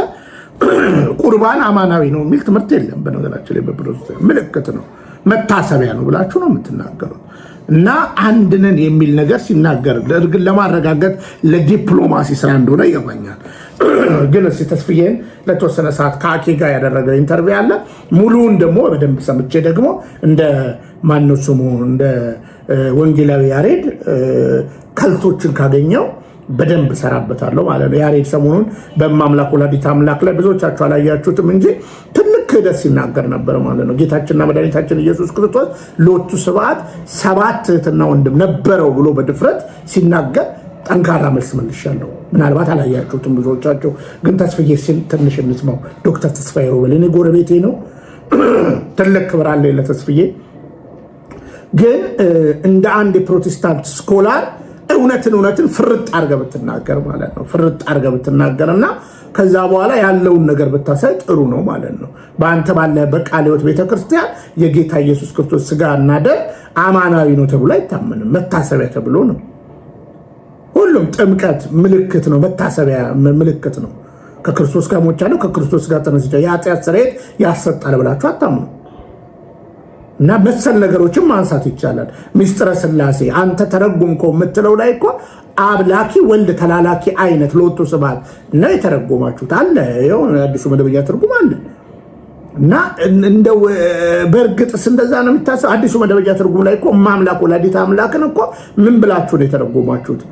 ቁርባን አማናዊ ነው የሚል ትምህርት የለም። በነገራችን ላይ በፕሮቴስታንት ምልክት ነው፣ መታሰቢያ ነው ብላችሁ ነው የምትናገሩት። እና አንድነን የሚል ነገር ሲናገር ለእርግን ለማረጋገጥ ለዲፕሎማሲ ስራ እንደሆነ ይገባኛል። ግን እስኪ ተስፍዬን ለተወሰነ ሰዓት ከአኬ ጋር ያደረገ ኢንተርቪው አለ። ሙሉውን ደግሞ በደንብ ሰምቼ ደግሞ እንደ ማነው ስሙ እንደ ወንጌላዊ ያሬድ ከልቶችን ካገኘው በደንብ ሰራበታለሁ ማለት ነው። ያሬድ ሰሞኑን በማምላክ ወላዲተ አምላክ ላይ ብዙዎቻችሁ አላያችሁትም እንጂ ትልቅ ክህደት ሲናገር ነበር ማለት ነው። ጌታችንና መድኃኒታችን ኢየሱስ ክርስቶስ ሎቱ ስብሐት 7 እህትና ወንድም ነበረው ብሎ በድፍረት ሲናገር ጠንካራ መልስ መልሻለሁ። ምናልባት አላያችሁትም ብዙዎቻችሁ። ግን ተስፍዬ ሲል ትንሽ እንስማው። ዶክተር ተስፋዬ ሮበል እኔ ጎረቤቴ ነው፣ ትልቅ ክብር አለ ለተስፍዬ። ግን እንደ አንድ የፕሮቴስታንት ስኮላር እውነትን ፍርጥ አድርገህ ብትናገር ማለት ነው። ፍርጥ አድርገህ ብትናገርና ከዛ በኋላ ያለውን ነገር ብታሳይ ጥሩ ነው ማለት ነው። በአንተ ባለህበት ቃለ ሕይወት ቤተክርስቲያን የጌታ ኢየሱስ ክርስቶስ ስጋና ደም አማናዊ ነው ተብሎ አይታመንም፣ መታሰቢያ ተብሎ ነው። ሁሉም ጥምቀት ምልክት ነው፣ መታሰቢያ ምልክት ነው። ከክርስቶስ ጋር ሞቻለሁ፣ ከክርስቶስ ጋር ተነስቻለሁ፣ የኃጢአት ስርየት ያሰጣል ብላችሁ አታምኑ። እና መሰል ነገሮችን ማንሳት ይቻላል። ምስጢረ ሥላሴ አንተ ተረጎምከው የምትለው ላይ እኮ አብላኪ ወልድ ተላላኪ አይነት ሎቱ ስብሐት እና የተረጎማችሁት አለ። ይኸው አዲሱ መደበኛ ትርጉም አለ። እና እንደው በእርግጥስ እንደዛ ነው የሚታሰብ? አዲሱ መደበኛ ትርጉም ላይ እኮ ማምላክ ወላዲተ አምላክን እኮ ምን ብላችሁ ነው የተረጎማችሁት?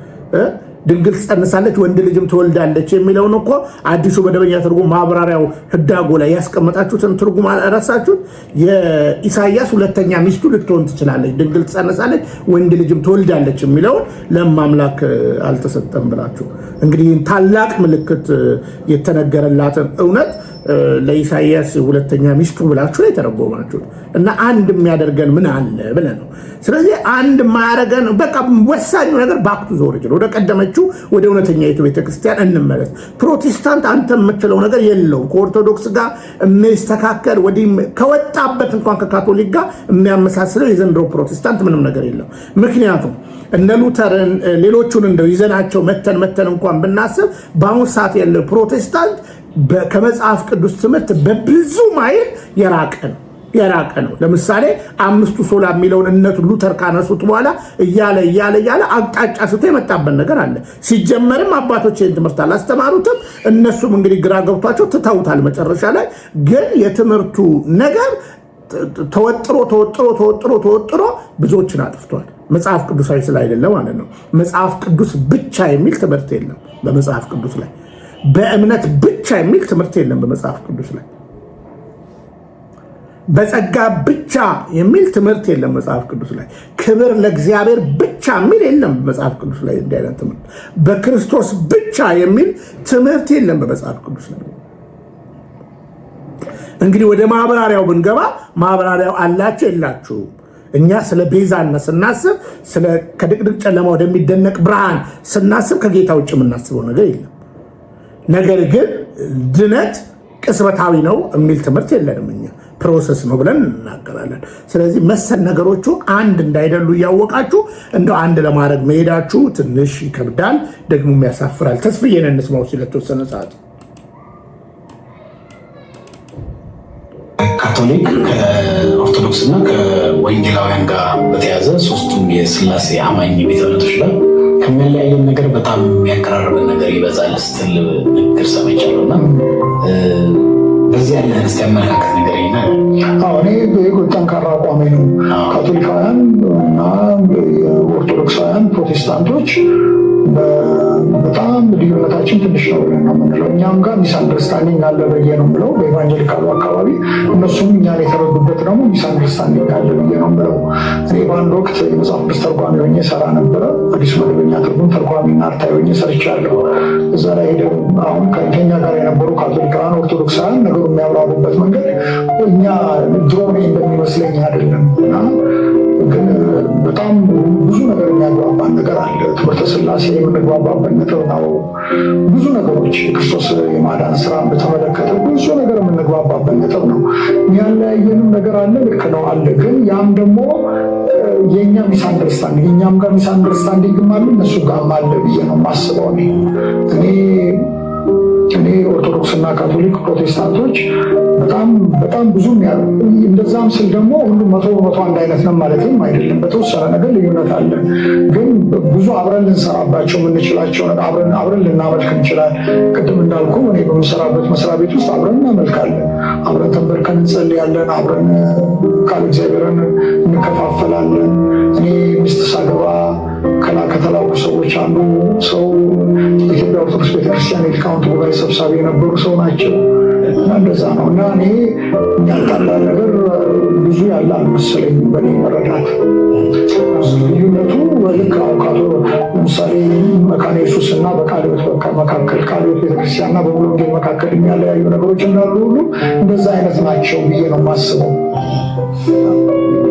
ድንግል ትጸንሳለች ወንድ ልጅም ትወልዳለች የሚለውን እኮ አዲሱ መደበኛ ትርጉም ማብራሪያው ህዳጎ ላይ ያስቀመጣችሁትን ትርጉም አረሳችሁት? የኢሳይያስ ሁለተኛ ሚስቱ ልትሆን ትችላለች፣ ድንግል ትጸንሳለች ወንድ ልጅም ትወልዳለች የሚለውን ለማምላክ አልተሰጠም ብላችሁ እንግዲህ ታላቅ ምልክት የተነገረላትን እውነት ለኢሳይያስ ሁለተኛ ሚስቱ ብላችሁ ነው የተረጎማችሁት። እና አንድ የሚያደርገን ምን አለ ብለህ ነው። ስለዚህ አንድ የማያደርገን በቃ ወሳኙ ነገር ባክቱ ዞርጅ ወደ ቀደመችው ወደ እውነተኛይቱ ቤተክርስቲያን እንመለስ። ፕሮቴስታንት አንተ የምትለው ነገር የለውም። ከኦርቶዶክስ ጋር የሚስተካከል ወዲህ ከወጣበት እንኳን ከካቶሊክ ጋር የሚያመሳስለው የዘንድሮ ፕሮቴስታንት ምንም ነገር የለም። ምክንያቱም እነ ሉተርን ሌሎቹን እንደው ይዘናቸው መተን እንኳን ብናስብ በአሁኑ ሰዓት ያለው ፕሮቴስታንት ከመጽሐፍ ቅዱስ ትምህርት በብዙ ማይል የራቀ ነው። ለምሳሌ አምስቱ ሶላ የሚለውን እነቱ ሉተር ካነሱት በኋላ እያለ አቅጣጫ ስቶ የመጣበት ነገር አለ። ሲጀመርም አባቶች ይህን ትምህርት አላስተማሩትም። እነሱም እንግዲህ ግራ ገብቷቸው ትተውታል። መጨረሻ ላይ ግን የትምህርቱ ነገር ተወጥሮ ብዙዎችን አጥፍቷል። መጽሐፍ ቅዱሳዊ ስላይደለ ማለት ነው። መጽሐፍ ቅዱስ ብቻ የሚል ትምህርት የለም በመጽሐፍ ቅዱስ ላይ። በእምነት ብቻ የሚል ትምህርት የለም በመጽሐፍ ቅዱስ ላይ። በጸጋ ብቻ የሚል ትምህርት የለም መጽሐፍ ቅዱስ ላይ። ክብር ለእግዚአብሔር ብቻ የሚል የለም መጽሐፍ ቅዱስ ላይ። እንዲህ አይነት ትምህርት በክርስቶስ ብቻ የሚል ትምህርት የለም በመጽሐፍ ቅዱስ ላይ። እንግዲህ ወደ ማብራሪያው ብንገባ ማብራሪያው አላችሁ የላችሁ? እኛ ስለ ቤዛነት ስናስብ፣ ከድቅድቅ ጨለማ ወደሚደነቅ ብርሃን ስናስብ ከጌታ ውጭ የምናስበው ነገር የለም። ነገር ግን ድነት ቅጽበታዊ ነው የሚል ትምህርት የለንም። እኛ ፕሮሰስ ነው ብለን እናገራለን። ስለዚህ መሰል ነገሮቹ አንድ እንዳይደሉ እያወቃችሁ እንደው አንድ ለማድረግ መሄዳችሁ ትንሽ ይከብዳል፣ ደግሞ ያሳፍራል። ተስፍዬን እንስማው ስለተወሰነ ሰዓት። ካቶሊክ ከኦርቶዶክስ እና ከወንጌላውያን ጋር በተያያዘ ሶስቱም የስላሴ አማኝ ቤተ እምነቶች ላይ ከሚለያየን ነገር በጣም የሚያቀራርበን ነገር ይበዛል ስትል ንግግር ሰምቻለሁ እና በዚህ ያለ እስቲ አመለካከት ነገር ይናል። እኔ ጠንካራ አቋሜ ነው። ካቶሊካውያን እና ኦርቶዶክሳውያን ፕሮቴስታንቶች በጣም ልዩነታችን ትንሽ ነው ብለን ነው የምንለው። እኛም ጋር ሚስ አንደርስታንዲንግ አለ ብዬ ነው የምለው በኢቫንጀሊካሉ አካባቢ፣ እነሱም እኛን የተረዱበት ደግሞ ሚስ አንደርስታንዲንግ አለ ብዬ ነው የምለው። እኔ በአንድ ወቅት የመጽሐፍ ቅዱስ ተርጓሚ ሆኜ ሰራ ነበረ። አዲሱ መደበኛ ትርጉም ተርጓሚና አርታኢ ሆኜ ሰርቻለሁ። እዛ ላይ ሄደው አሁን ከኛ ጋር የነበሩ ካቶሊካውያን ኦርቶዶክሳውያን ነገሩ የሚያብራሩበት መንገድ እኛ ድሮ እንደሚመስለኝ አይደለም እና ግን በጣም ብዙ ነገር የሚያግባባን ነገር አለ። ትምህርተ ሥላሴ የምንግባባበት ነጥብ ነው። ብዙ ነገሮች ክርስቶስ የማዳን ስራ በተመለከተ ብዙ ነገር የምንግባባበት ነጥብ ነው። ያለያየንም ነገር አለ፣ ልክ ነው አለ። ግን ያም ደግሞ የእኛ ሚስ አንደርስታንዲንግ እኛም ጋር ሚስ አንደርስታንዲንግም አለ እነሱ ጋርም አለ ብዬ ነው የማስበው። እኔ ኦርቶዶክስና ካቶሊክ ፕሮቴስታንቶች በጣም ብዙ እንደዛም ስል ደግሞ ሁሉም መቶ አንድ አይነት ነው ማለትም አይደለም። በተወሰነ ነገር ልዩነት አለ። ግን ብዙ አብረን ልንሰራባቸው የምንችላቸው አብረን ልናመልክ እንችላለን። ቅድም እንዳልኩ እኔ በምሰራበት መስሪያ ቤት ውስጥ አብረን እናመልካለን፣ አብረን ተንበርከን እንጸልያለን፣ አብረን ቃል እግዚአብሔርን እንከፋፈላለን። እኔ ሚስት ሳገባ ከተላኩ ሰዎች አንዱ ሰው የኢትዮጵያ ኦርቶዶክስ ቤተክርስቲያን የሊቃውንት ጉባኤ ሰብሳቢ የነበሩ ሰው ናቸው እና እንደዛ ነው እና እኔ የሚያጣላን ነገር ብዙ ያለ አልመሰለኝ በእኔ መረዳት። ልዩነቱ ልክ አውቃቶ ለምሳሌ መካነ ኢየሱስ እና በቃለ ሕይወት መካከል ቃለ ሕይወት ቤተክርስቲያን እና በሙሉ ወንጌል መካከል የሚያለያዩ ነገሮች እንዳሉ ሁሉ እንደዛ አይነት ናቸው ብዬ ነው የማስበው።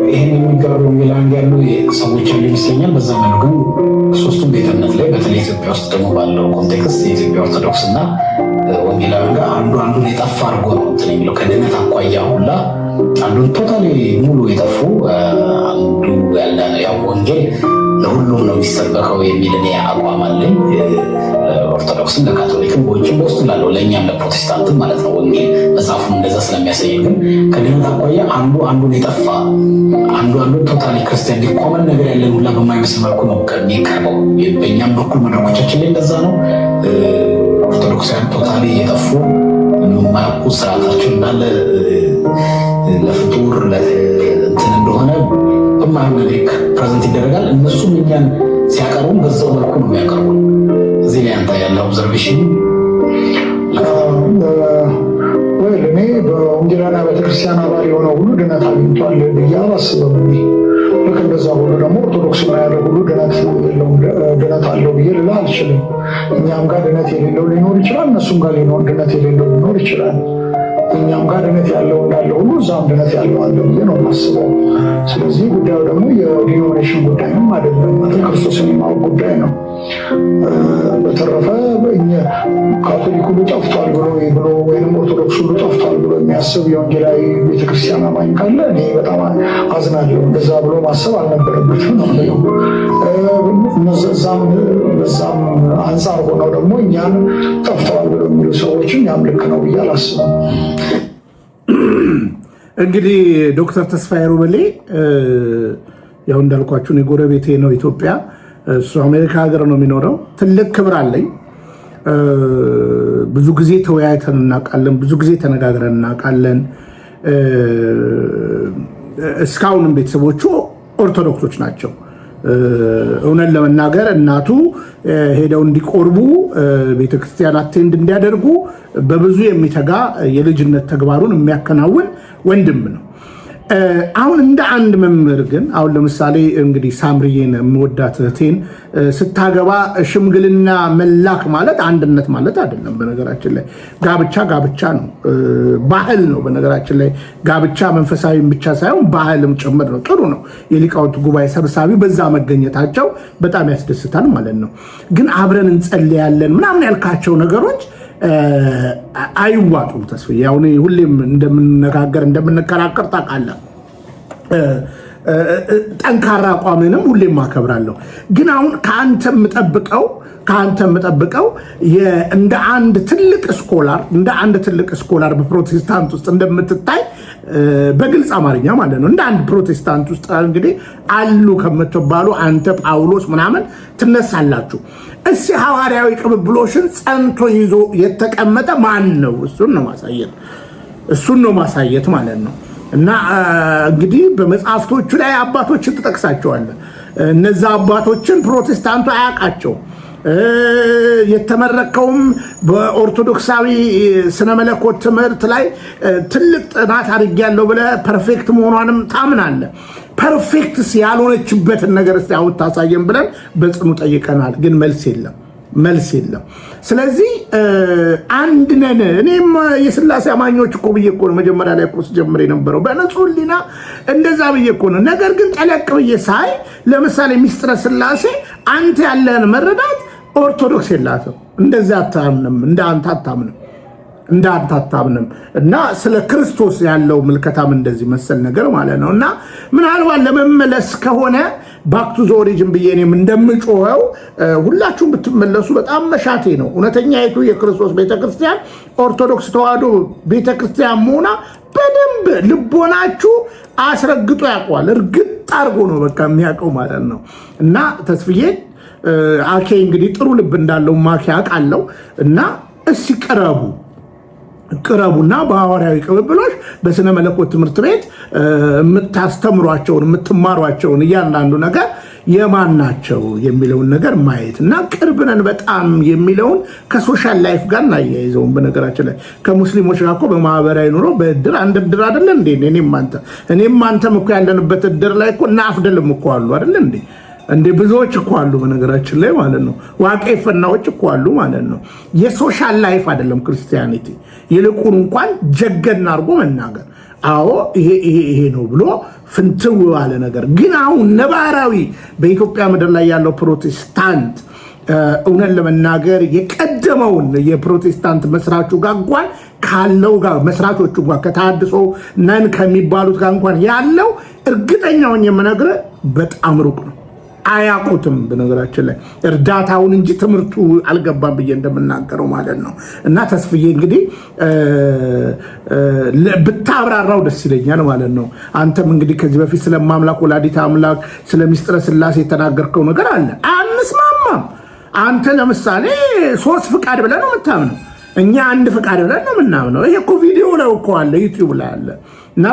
ይህን የሚጋሩ ወንጌላውያን ያሉ ሰዎች ያሉ ይመስለኛል። በዛ መሉ ግን ሶስቱም ቤተ እምነት ላይ በተለይ ኢትዮጵያ ውስጥ ደግሞ ባለው ኮንቴክስት የኢትዮጵያ ኦርቶዶክስ እና ወንጌላውያን ጋር አንዱን የጠፋ አድርጎ ነው እንትን የሚለው ከድነት አኳያ ሁላ አንዱን ቶታሊ ሙሉ የጠፉ አንዱ ያለ ያው ወንጌል ለሁሉም ነው የሚሰበከው የሚል እኔ አቋም አለኝ። ኦርቶዶክስም ለካቶሊክም በውጭም በውስጥ ላለው ለእኛም ለፕሮቴስታንትም ማለት ነው ወንጌል መጽሐፉም እንደዛ ስለሚያሳይ፣ ግን ከድነት አኳያ አንዱን የጠፋ አንዱን ቶታሊ ክርስቲያን ሊኮመን ነገር ያለን ሁላ በማይመስል መልኩ ነው ከሚቀርበው። በእኛም በኩል መድረኮቻችን ላይ እንደዛ ነው። ኦርቶዶክሳውያን ቶታሊ የጠፉ የማያውቁ ስርዓታቸው እንዳለ ለፍጡር እንትን እንደሆነ በማይሆን ነገር ፕሬዘንት ይደረጋል። እነሱም እኛን ሲያቀርቡም በዛው መልኩ ነው የሚያቀርቡ። እዚህ ላይ አንተ ያለ ኦብዘርቬሽን ወይ እኔ በወንጌላውያን ቤተክርስቲያን አባል የሆነ ሁሉ ድነት አግኝቷል ብዬ አላስብም። ልክ እንደዛ ሁሉ ደግሞ ኦርቶዶክስ ላይ ያለ ሁሉ ድነት አለው ብዬ ልላ አልችልም። እኛም ጋር ድነት የሌለው ሊኖር ይችላል፣ እነሱም ጋር ድነት የሌለው ሊኖር ይችላል። እኛም ጋር ድነት ያለው እንዳለ ሁሉ እዛም ድነት ያለው አለ ብዬ ነው የማስበው። ስለዚህ ጉዳዩ ደግሞ የዲኖሚኔሽን ጉዳይም አይደለም፣ ክርስቶስን የማወቅ ጉዳይ ነው። በተረፈ ካቶሊክ ሁሉ ጠፍቷል ብሎ ወይም ኦርቶዶክስ ሁሉ ጠፍቷል ብሎ የሚያስብ የወንጌላዊ ቤተክርስቲያን አማኝ ካለ እኔ በጣም አዝናለሁ። እንደዛ ብሎ ማሰብ አልነበረበትም ነው የምለው። በዛም አንጻር ሆነው ደግሞ እኛን ጠፍተዋል ብሎ የሚሉ ሰዎችን ያም ልክ ነው ብዬ አላስብም። እንግዲህ ዶክተር ተስፋዬ ሮበሌ ያው እንዳልኳችሁን የጎረቤቴ ነው ኢትዮጵያ፣ እሱ አሜሪካ ሀገር ነው የሚኖረው። ትልቅ ክብር አለኝ። ብዙ ጊዜ ተወያይተን እናውቃለን፣ ብዙ ጊዜ ተነጋግረን እናውቃለን። እስካሁንም ቤተሰቦቹ ኦርቶዶክሶች ናቸው። እውነት ለመናገር እናቱ ሄደው እንዲቆርቡ ቤተክርስቲያን አቴንድ እንዲያደርጉ በብዙ የሚተጋ የልጅነት ተግባሩን የሚያከናውን ወንድም ነው። አሁን እንደ አንድ መምህር ግን አሁን ለምሳሌ እንግዲህ ሳምሪዬን የምወዳት እህቴን ስታገባ ሽምግልና መላክ ማለት አንድነት ማለት አይደለም። በነገራችን ላይ ጋብቻ ነው፣ ባህል ነው። በነገራችን ላይ ጋብቻ መንፈሳዊ ብቻ ሳይሆን ባህልም ጭምር ነው። ጥሩ ነው። የሊቃውንት ጉባኤ ሰብሳቢ በዛ መገኘታቸው በጣም ያስደስታል ማለት ነው። ግን አብረን እንጸልያለን ምናምን ያልካቸው ነገሮች አይዋጡም። ተስፋዬ አሁን ሁሌም እንደምንከራከር ታውቃለህ። ጠንካራ አቋምንም ሁሌም አከብራለሁ። ግን አሁን ከአንተ የምጠብቀው እንደ አንድ ትልቅ ስኮላር በፕሮቴስታንት ውስጥ እንደምትታይ በግልጽ አማርኛ ማለት ነው። እንደ አንድ ፕሮቴስታንት ውስጥ እንግዲህ አሉ ከምትባሉ አንተ ጳውሎስ ምናምን ትነሳላችሁ። እስኪ ሐዋርያዊ ቅብብሎሽን ጸንቶ ይዞ የተቀመጠ ማን ነው? እሱን ነው ማሳየት። እሱን ነው ማሳየት ማለት ነው። እና እንግዲህ በመጽሐፍቶቹ ላይ አባቶችን ትጠቅሳቸዋለህ። እነዛ አባቶችን ፕሮቴስታንቱ አያውቃቸው። የተመረከውም በኦርቶዶክሳዊ ስነ መለኮት ትምህርት ላይ ትልቅ ጥናት አድርጌያለሁ ብለህ ፐርፌክት መሆኗንም ታምናለህ። ፐርፌክትስ ያልሆነችበትን ነገር እስቲ አሁን ታሳየን ብለን በጽኑ ጠይቀናል፣ ግን መልስ የለም። ስለዚህ አንድ ነን። እኔም የሥላሴ አማኞች እኮ ብዬ እኮ ነው መጀመሪያ ላይ እኮ ስጀምር የነበረው በንጹህ ሕሊና እንደዛ ብዬ እኮ ነው። ነገር ግን ጠለቅ ብዬ ሳይ ለምሳሌ ሚስጥረ ሥላሴ አንተ ያለህን መረዳት ኦርቶዶክስ የላትም። እንደዛ አታምንም፣ እንዳንተ አታምንም። እና ስለ ክርስቶስ ያለው ምልከታም እንደዚህ መሰል ነገር ማለት ነው። እና ምናልባት ለመመለስ ከሆነ ባክ ቱ ዘ ኦሪጅን ብዬ እኔም እንደምጮኸው ሁላችሁም ብትመለሱ በጣም መሻቴ ነው። እውነተኛይቱ የክርስቶስ ቤተክርስቲያን ኦርቶዶክስ ተዋሕዶ ቤተክርስቲያን መሆኗ በደንብ ልቦናችሁ አስረግጦ ያውቀዋል። እርግጥ አድርጎ ነው በቃ የሚያውቀው ማለት ነው። እና ተስፍዬ አኬ እንግዲህ ጥሩ ልብ እንዳለው ማኬ አውቃለሁ። እና እስኪ ቅረቡና በሐዋርያዊ ቅብብሎች በስነ መለኮት ትምህርት ቤት የምታስተምሯቸውን የምትማሯቸውን እያንዳንዱ ነገር የማን ናቸው የሚለውን ነገር ማየት እና ቅርብ ነን በጣም የሚለውን ከሶሻል ላይፍ ጋር እናያይዘውን። በነገራችን ላይ ከሙስሊሞች ጋር እኮ በማህበራዊ ኑሮ በእድር አንድ እድር አይደለ እንዴ? እኔም አንተም እኮ ያለንበት እድር ላይ እኮ እና አፍደልም እኮ አሉ አይደለ እንዴ? ብዙዎች እኮ አሉ በነገራችን ላይ ማለት ነው። ዋቄ ፈናዎች እኮ አሉ ማለት ነው። የሶሻል ላይፍ አይደለም ክርስቲያኒቲ። ይልቁን እንኳን ጀገን አድርጎ መናገር አዎ ይሄ ነው ብሎ ፍንትው ያለ ነገር ግን አሁን ነባራዊ በኢትዮጵያ ምድር ላይ ያለው ፕሮቴስታንት እውነት ለመናገር የቀደመውን የፕሮቴስታንት መስራቹ ጋር እንኳን ካለው ጋር መስራቾቹ ጋር ከተሐድሶ ነን ከሚባሉት ጋር እንኳን ያለው እርግጠኛውን የምነግርህ በጣም ሩቅ ነው። አያውቁትም በነገራችን ላይ እርዳታውን እንጂ ትምህርቱ አልገባም ብዬ እንደምናገረው ማለት ነው። እና ተስፍዬ እንግዲህ ብታብራራው ደስ ይለኛል ማለት ነው። አንተም እንግዲህ ከዚህ በፊት ስለማምላክ ወላዲተ አምላክ ስለ ሚስጥረ ሥላሴ የተናገርከው ነገር አለ። አንስማማም። አንተ ለምሳሌ 3 ፍቃድ ብለህ ነው የምታምነው፣ እኛ 1 ፍቃድ ብለን ነው የምናምነው። ይሄ እኮ ቪዲዮ ላይ እኮ አለ፣ ዩቲዩብ ላይ አለ። እና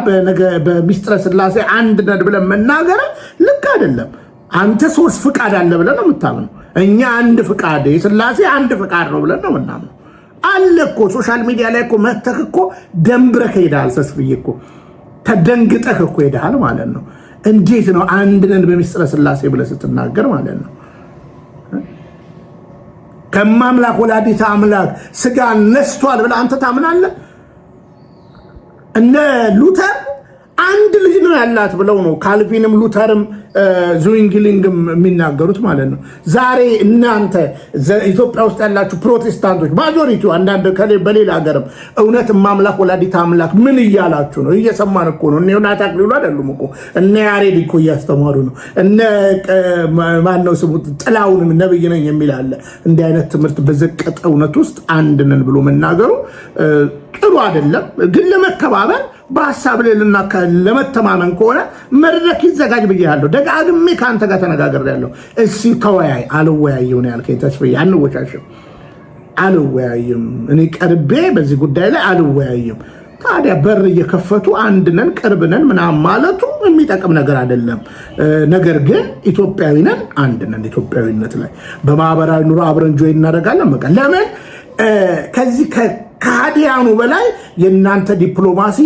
በሚስጥረ ሥላሴ አንድ ነን ብለን መናገር ልክ አይደለም። አንተ 3 ፍቃድ አለ ብለን ነው የምታምነው፣ እኛ 1 ፍቃድ የሥላሴ 1 ፍቃድ ነው ብለን ነው የምናምነው። አለ እኮ ሶሻል ሚዲያ ላይ እኮ መተህ እኮ ደንብረህ ሄደሃል። ተስፍዬ እኮ ተደንግጠህ እኮ ሄደሃል ማለት ነው። እንዴት ነው አንድ ነን በሚስጥረ ሥላሴ ብለህ ስትናገር ማለት ነው? ከማምላክ ወላዲተ አምላክ ስጋ ነስቷል ብለህ አንተ ታምናለህ? እነ ሉተር አንድ ልጅ ነው ያላት ብለው ነው ካልቪንም ሉተርም ዙዊንግሊንግም የሚናገሩት ማለት ነው። ዛሬ እናንተ ኢትዮጵያ ውስጥ ያላችሁ ፕሮቴስታንቶች ማጆሪቲው አንዳንድ በሌላ ሀገርም እውነት ማምላክ ወላዲተ አምላክ ምን እያላችሁ ነው? እየሰማን እኮ ነው። እነ ዮናታን አክሊሉ አይደሉም እኮ እነ ያሬድ እኮ እያስተማሩ ነው። እነ ማነው ስሙ ጥላውንም ነብይ ነኝ የሚል አለ። እንዲህ አይነት ትምህርት በዘቀጠ እውነት ውስጥ አንድ ነን ብሎ መናገሩ ጥሩ አይደለም። ግን ለመከባበር በሀሳብ ሌልና ለመተማመን ከሆነ መድረክ ይዘጋጅ ብያለሁ። ደጋግሜ ከአንተ ጋር ተነጋግሬያለሁ። እስኪ ተወያይ። አልወያየው ነው ያልከኝ ተስፋዬ። አንወሻሽም፣ አልወያይም። እኔ ቀርቤ በዚህ ጉዳይ ላይ አልወያይም። ታዲያ በር እየከፈቱ አንድ ነን ቅርብ ነን ምናምን ማለቱ የሚጠቅም ነገር አይደለም። ነገር ግን ኢትዮጵያዊ ነን፣ አንድ ነን። ኢትዮጵያዊነት ላይ በማህበራዊ ኑሮ አብረን ጆይ እናደርጋለን። በቃ ለምን ከዚህ ከሃዲያኑ በላይ የእናንተ ዲፕሎማሲ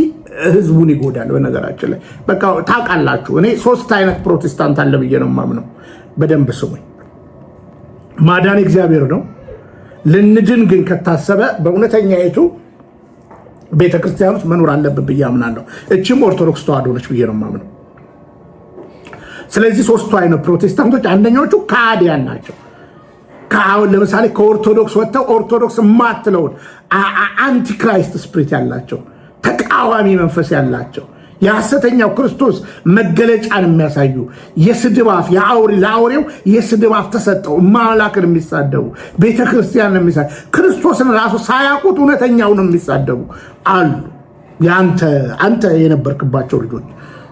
ህዝቡን ይጎዳል። በነገራችን ላይ በቃ ታውቃላችሁ፣ እኔ 3 አይነት ፕሮቴስታንት አለ ብዬ ነው የማምነው። በደንብ ስሙኝ። ማዳን እግዚአብሔር ነው። ልንድን ግን ከታሰበ በእውነተኛይቱ ቤተክርስቲያን ውስጥ መኖር አለብን ብዬ አምናለሁ። እችም ኦርቶዶክስ ተዋሕዶ ነች ብዬ ነው የማምነው። ስለዚህ 3ቱ አይነት ፕሮቴስታንቶች አንደኛዎቹ ከሃዲያን ናቸው። አሁን ለምሳሌ ከኦርቶዶክስ ወጥተው ኦርቶዶክስ የማትለውን አንቲክራይስት ስፕሪት ያላቸው ተቃዋሚ መንፈስ ያላቸው የሐሰተኛው ክርስቶስ መገለጫን የሚያሳዩ የስድብ አፍ ለአውሬው የስድብ አፍ ተሰጠው ማምላክን የሚሳደቡ ቤተክርስቲያን የሚሳደቡ ክርስቶስን ራሱ ሳያውቁት እውነተኛውን የሚሳደቡ አሉ። አንተ የነበርክባቸው ልጆች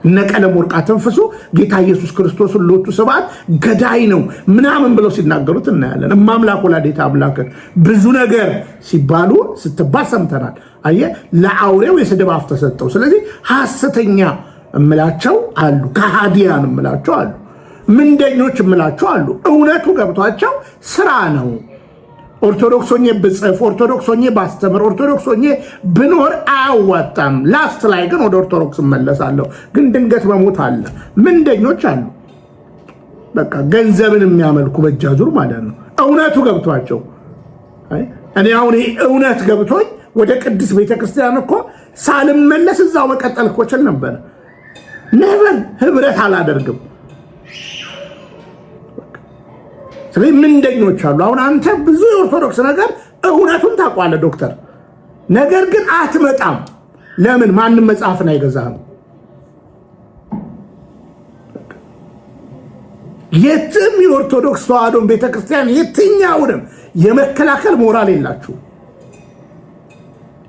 እነ ቀለም ወርቅ አተንፍሱ ጌታ ኢየሱስ ክርስቶስን ሎቱ ስብሐት ገዳይ ነው ምናምን ብለው ሲናገሩት እናያለን። እማምላክ ወላዲተ አምላክን ብዙ ነገር ሲባሉ ስትባል ሰምተናል። አየህ ለአውሬው የስድብ አፍ ተሰጠው። ስለዚህ ሐሰተኛ እምላቸው አሉ፣ ከሃዲያን እምላቸው አሉ፣ ምንደኞች እምላቸው አሉ። እውነቱ ገብቷቸው ስራ ነው ኦርቶዶክሶኜ ብጽፍ ኦርቶዶክሶኜ ባስተምር ኦርቶዶክሶኜ ብኖር አያዋጣም። ላስት ላይ ግን ወደ ኦርቶዶክስ እመለሳለሁ። ግን ድንገት መሞት አለ። ምንደኞች አሉ፣ በቃ ገንዘብን የሚያመልኩ በእጃዙር ማለት ነው። እውነቱ ገብቷቸው እኔ አሁን እውነት ገብቶኝ ወደ ቅድስት ቤተክርስቲያን እኮ ሳልመለስ እዛው መቀጠል እኮ እችል ነበር። ነበር ህብረት አላደርግም። ስለዚህ ምንደኞች አሉ። አሁን አንተ ብዙ የኦርቶዶክስ ነገር እውነቱን ታውቋለህ ዶክተር፣ ነገር ግን አትመጣም። ለምን? ማንም መጽሐፍን አይገዛህም። የትም የኦርቶዶክስ ተዋሕዶ ቤተክርስቲያን የትኛውንም የመከላከል ሞራል የላችሁ።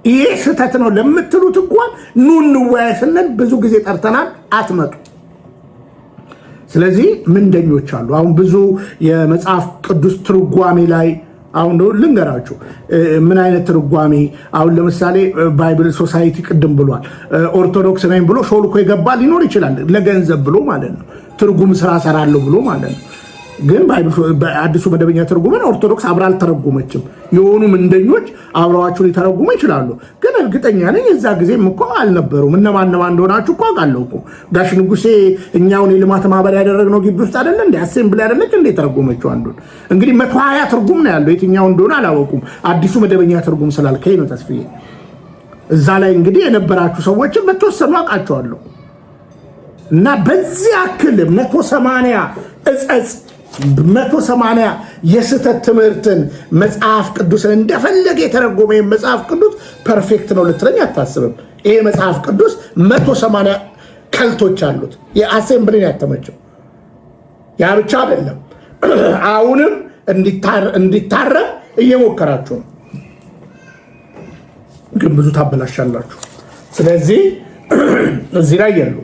ይሄ ስህተት ነው ለምትሉት እንኳን ኑ እንወያይ ስንል ብዙ ጊዜ ጠርተናል፣ አትመጡ። ስለዚህ ምንደኞች አሉ። አሁን ብዙ የመጽሐፍ ቅዱስ ትርጓሜ ላይ አሁን ልንገራችሁ ምን አይነት ትርጓሜ። አሁን ለምሳሌ ባይብል ሶሳይቲ ቅድም ብሏል። ኦርቶዶክስ ነኝ ብሎ ሾልኮ የገባ ሊኖር ይችላል፣ ለገንዘብ ብሎ ማለት ነው። ትርጉም ስራ ሰራለሁ ብሎ ማለት ነው። ግን በአዲሱ መደበኛ ትርጉምን ኦርቶዶክስ አብራ አልተረጉመችም። የሆኑ ምንደኞች አብረዋችሁ ሊተረጉሙ ይችላሉ። ግን እርግጠኛ ነኝ የዛ ጊዜም እኮ አልነበሩም። እነማን እንደሆናችሁ እኮ አውቃለሁ እኮ። ጋሽ ንጉሴ እኛውን የልማት ማህበር ያደረግነው ግቢ ውስጥ አይደለ እንደ አሴምብሊ አይደለች እንደ ተረጎመችው አንዱን። እንግዲህ 120 ትርጉም ነው ያለው። የትኛው እንደሆነ አላወቁም። አዲሱ መደበኛ ትርጉም ስላልከኝ ነው ተስፍዬ። እዛ ላይ እንግዲህ የነበራችሁ ሰዎችን በተወሰኑ አውቃቸዋለሁ። እና በዚህ ያክል 180 እጸጽ 180 የስህተት ትምህርትን መጽሐፍ ቅዱስን እንደፈለገ የተረጎመ መጽሐፍ ቅዱስ ፐርፌክት ነው ልትለኝ አታስብም። ይሄ መጽሐፍ ቅዱስ 180 ከልቶች አሉት። የአሴምብሊን ያተመቸው ያ ብቻ አይደለም። አሁንም እንዲታረም እየሞከራችሁ ነው፣ ግን ብዙ ታበላሻላችሁ። ስለዚህ እዚህ ላይ የሉ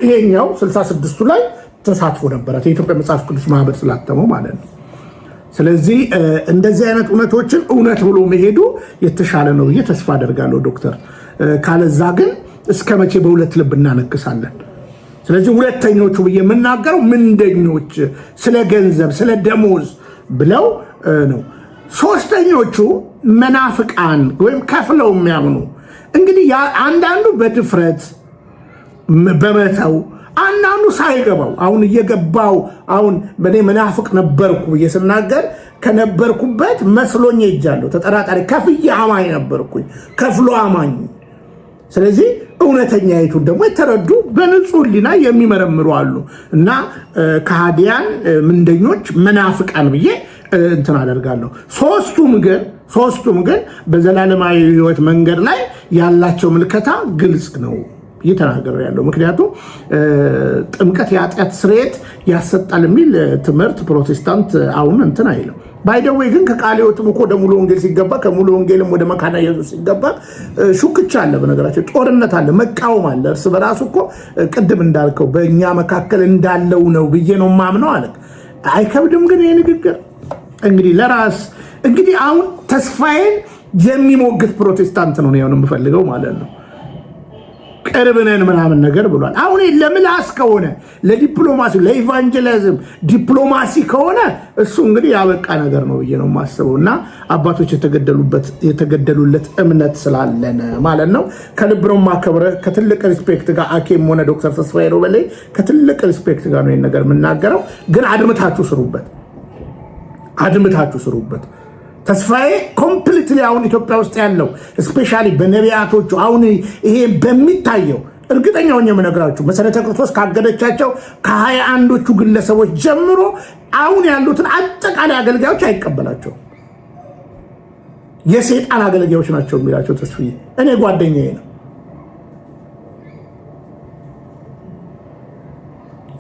ይሄኛው 66ቱ ላይ ተሳትፎ ነበራት የኢትዮጵያ መጽሐፍ ቅዱስ ማህበር ስላተመው ማለት ነው። ስለዚህ እንደዚህ አይነት እውነቶችን እውነት ብሎ መሄዱ የተሻለ ነው ብዬ ተስፋ አደርጋለሁ ዶክተር። ካለዛ ግን እስከ መቼ በሁለት ልብ እናነክሳለን? ስለዚህ ሁለተኞቹ ብዬ የምናገረው ምንደኞች ስለ ገንዘብ ስለ ደሞዝ ብለው ነው። ሶስተኞቹ መናፍቃን ወይም ከፍለው የሚያምኑ እንግዲህ አንዳንዱ በድፍረት በመተው አንዳንዱ ሳይገባው አሁን እየገባው አሁን በኔ መናፍቅ ነበርኩ ብዬ ስናገር ከነበርኩበት መስሎኝ ሄጃለሁ። ተጠራጣሪ ከፍዬ አማኝ ነበርኩኝ፣ ከፍሎ አማኝ። ስለዚህ እውነተኛይቱን ደግሞ የተረዱ በንጹህ ሕሊና የሚመረምሩ አሉ እና ከሃዲያን ምንደኞች መናፍቃን ብዬ እንትን አደርጋለሁ። ሶስቱም ግን በዘላለማዊ ሕይወት መንገድ ላይ ያላቸው ምልከታ ግልጽ ነው እየተናገረ ያለው። ምክንያቱም ጥምቀት የኃጢአት ስርየት ያሰጣል የሚል ትምህርት ፕሮቴስታንት አሁን እንትን አይልም። ባይደዌ ግን ከቃለ ሕይወትም እኮ ወደ ሙሉ ወንጌል ሲገባ ከሙሉ ወንጌልም ወደ መካነ ኢየሱስ ሲገባ ሹክቻ አለ። በነገራችን ጦርነት አለ፣ መቃወም አለ። እርስ በራሱ እኮ ቅድም እንዳልከው በእኛ መካከል እንዳለው ነው ብዬ ነው ማምነው አለ። አይከብድም ግን ይህ ንግግር እንግዲህ ለራስ እንግዲህ አሁን ተስፋዬን የሚሞግት ፕሮቴስታንት ነው የምፈልገው ማለት ነው። ቅርብነን ምናምን ነገር ብሏል። አሁን ለምላስ ከሆነ ለዲፕሎማሲ ለኢቫንጀሊዝም ዲፕሎማሲ ከሆነ እሱ እንግዲህ ያበቃ ነገር ነው ብዬ ነው የማስበው እና አባቶች የተገደሉለት እምነት ስላለን ማለት ነው። ከልብ ነው የማከብረው ከትልቅ ሪስፔክት ጋር አኬም ሆነ ዶክተር ተስፋዬ ነው በላይ ከትልቅ ሪስፔክት ጋር ነው ይሄን ነገር የምናገረው። ግን አድምታችሁ ስሩበት። ተስፋዬ ኮምፕሊትሊ አሁን ኢትዮጵያ ውስጥ ያለው ስፔሻሊ በነቢያቶቹ አሁን ይሄ በሚታየው እርግጠኛ ሆኜ የምነግራችሁ መሰረተ ክርስቶስ ካገደቻቸው ከ21ዎቹ ግለሰቦች ጀምሮ አሁን ያሉትን አጠቃላይ አገልጋዮች አይቀበላቸው። የሰይጣን አገልጋዮች ናቸው የሚላቸው ተስፋዬ እኔ ጓደኛዬ ነው።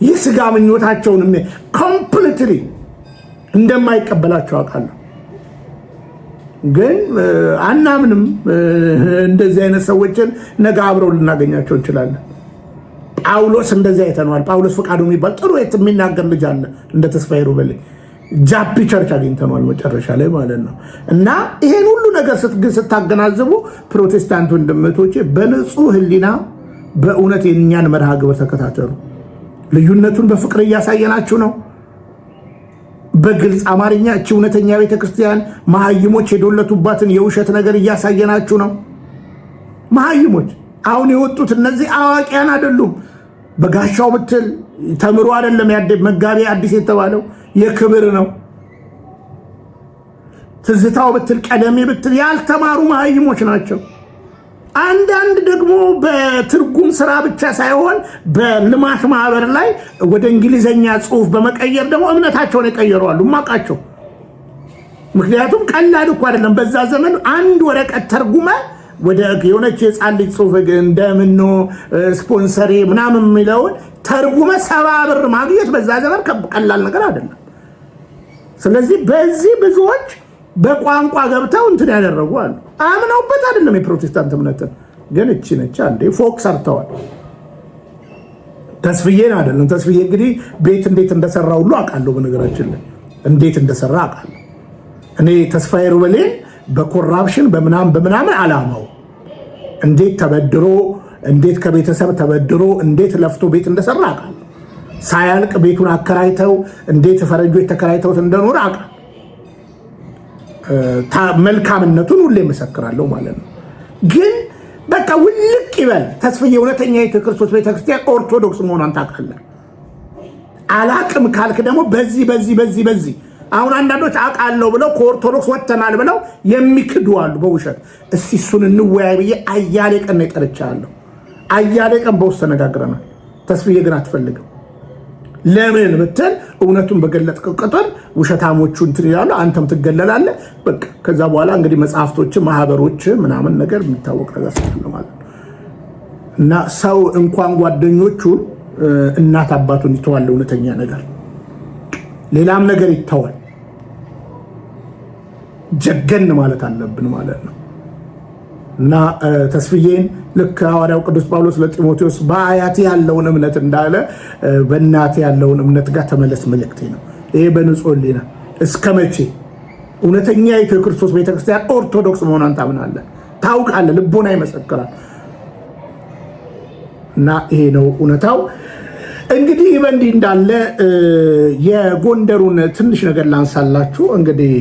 የስጋ ምኞታቸውን ኮምፕሊትሊ እንደማይቀበላቸው አውቃለሁ። ግን አናምንም እንደዚህ አይነት ሰዎችን ነገ አብረው ልናገኛቸው እንችላለን። ጳውሎስ እንደዚህ አይተነዋል። ጳውሎስ ፈቃዱ የሚባል ጥሩ የሚናገር ልጅ አለ እንደ ተስፋዬ ሩበልኝ ጃፒ ቸርች አግኝተነዋል መጨረሻ ላይ ማለት ነው። እና ይሄን ሁሉ ነገር ስታገናዝቡ ፕሮቴስታንት ወንድሞቼ በንጹህ ህሊና በእውነት የእኛን መርሃ ግብር ተከታተሉ። ልዩነቱን በፍቅር እያሳየናችሁ ነው። በግልጽ አማርኛ እቺ እውነተኛ ቤተክርስቲያን መሀይሞች የዶለቱባትን የውሸት ነገር እያሳየናችሁ ነው። መሀይሞች አሁን የወጡት እነዚህ አዋቂያን አይደሉም። በጋሻው ብትል ተምሮ አይደለም መጋቢ አዲስ የተባለው የክብር ነው። ትዝታው ብትል ቀደሜ ብትል ያልተማሩ መሀይሞች ናቸው። አንዳንድ ደግሞ በትርጉም ስራ ብቻ ሳይሆን በልማት ማህበር ላይ ወደ እንግሊዘኛ ጽሁፍ በመቀየር ደግሞ እምነታቸውን የቀየረዋሉ ማቃቸው። ምክንያቱም ቀላል እኮ አይደለም። በዛ ዘመን አንድ ወረቀት ተርጉመ ወደ የሆነች የጻን ልጅ ጽሁፍ እንደምኖ ስፖንሰሪ ምናምን የሚለውን ተርጉመ 70 ብር ማግኘት በዛ ዘመን ቀላል ነገር አይደለም። ስለዚህ በዚህ ብዙዎች በቋንቋ ገብተው እንትን ያደረጉ አሉ። አምነውበት አይደለም የፕሮቴስታንት እምነትን ግን እቺ ነች አንዴ ፎቅ ሰርተዋል። ተስፍዬን አይደለም ተስፍዬ እንግዲህ ቤት እንዴት እንደሰራ ሁሉ አውቃለሁ። በነገራችን ላይ እንዴት እንደሰራ አውቃለሁ። እኔ ተስፋዬ ሩበሌን በኮራፕሽን በምናምን አላማው እንዴት ተበድሮ እንዴት ከቤተሰብ ተበድሮ እንዴት ለፍቶ ቤት እንደሰራ አውቃለሁ። ሳያልቅ ቤቱን አከራይተው እንዴት ፈረንጆች ተከራይተውት እንደኖረ አውቃለሁ። መልካምነቱን ሁሌ መሰክራለሁ ማለት ነው። ግን በቃ ውልቅ ይበል ተስፍዬ እውነተኛ የክርስቶስ ቤተክርስቲያን ኦርቶዶክስ መሆኗን ታውቃለህ። አላቅም ካልክ ደግሞ በዚህ አሁን አንዳንዶች አውቃለሁ ብለው ከኦርቶዶክስ ወጥተናል ብለው የሚክዱ አሉ በውሸት። እስቲ እሱን እንወያይ ብዬ አያሌ ቀን ጠርቻለሁ። አያሌ ቀን በውስጥ ተነጋግረናል። ተስፍዬ ግን አትፈልግም። ለምን ብትል እውነቱን በገለጥክ ቁጥር ውሸታሞቹ እንትን ይላሉ፣ አንተም ትገለላለህ። በቃ ከዛ በኋላ እንግዲህ መጽሐፍቶች ማህበሮች ምናምን ነገር የሚታወቅ ነገር ስለሆነ ማለት ነው። እና ሰው እንኳን ጓደኞቹን እናት አባቱን ይተዋል። እውነተኛ ነገር ሌላም ነገር ይተዋል። ጀገን ማለት አለብን ማለት ነው። እና ተስፍዬን ልክ ሐዋርያው ቅዱስ ጳውሎስ ለጢሞቴዎስ በአያቴ ያለውን እምነት እንዳለ በእናቴ ያለውን እምነት ጋር ተመለስ መልእክቴ ነው። ይሄ በንጹህ ሕሊና እስከ መቼ እውነተኛ የክርስቶስ ቤተክርስቲያን ኦርቶዶክስ መሆኗን ታምናለህ፣ ታውቃለህ፣ ልቦና ይመሰክራል። እና ይሄ ነው እውነታው። እንግዲህ በእንዲህ እንዳለ የጎንደሩን ትንሽ ነገር ላንሳላችሁ። እንግዲህ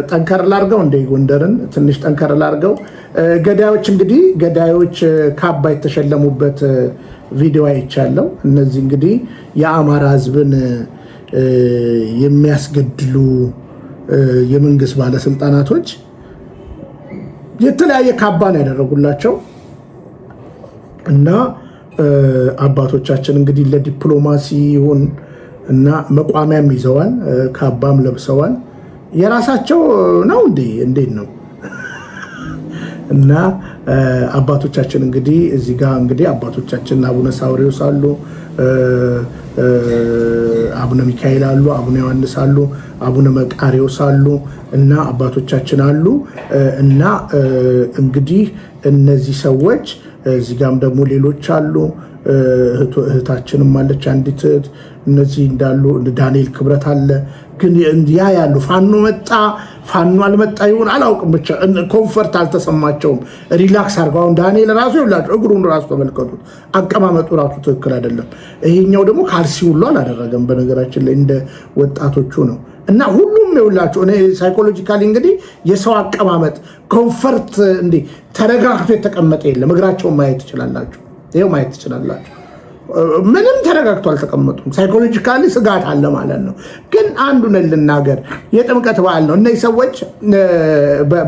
ጠንከር ላርገው እንደ ጎንደርን ትንሽ ጠንከር ላርገው። ገዳዮች ካባ የተሸለሙበት ቪዲዮ አይቻለው። እነዚህ እንግዲህ የአማራ ህዝብን የሚያስገድሉ የመንግስት ባለስልጣናቶች የተለያየ ካባ ነው ያደረጉላቸው እና አባቶቻችን እንግዲህ ለዲፕሎማሲ ይሁን እና መቋሚያም ይዘዋል፣ ካባም ለብሰዋል። የራሳቸው ነው እንዴት ነው? እና አባቶቻችን እንግዲህ እዚህ ጋር እንግዲህ አባቶቻችን አቡነ ሳውሪዎስ አሉ፣ አቡነ ሚካኤል አሉ፣ አቡነ ዮሐንስ አሉ፣ አቡነ መቃሪዎስ አሉ እና አባቶቻችን አሉ። እና እንግዲህ እነዚህ ሰዎች እዚህ ጋርም ደግሞ ሌሎች አሉ። እህታችንም አለች አንዲት እህት። እነዚህ እንዳሉ ዳንኤል ክብረት አለ። ግን ያ ያሉ ፋኖ መጣ ፋኖ አልመጣ ይሁን አላውቅም፣ ብቻ ኮንፈርት አልተሰማቸውም። ሪላክስ አድርገው አሁን ዳንኤል ራሱ ይላችሁ እግሩን ራሱ ተመልከቱት፣ አቀማመጡ ራሱ ትክክል አይደለም። ይሄኛው ደግሞ ካልሲ ሁሉ አላደረገም በነገራችን ላይ እንደ ወጣቶቹ ነው። እና ሁሉም ይውላችሁ እኔ ሳይኮሎጂካሊ እንግዲህ የሰው አቀማመጥ ኮንፈርት እንዴ ተረጋግቶ የተቀመጠ የለም። እግራቸውን ማየት ትችላላችሁ፣ ይሄው ማየት ትችላላችሁ። ምንም ተረጋግቶ አልተቀመጡም። ሳይኮሎጂካሊ ስጋት አለ ማለት ነው። ግን አንዱን ልናገር፣ የጥምቀት በዓል ነው። እነዚህ ሰዎች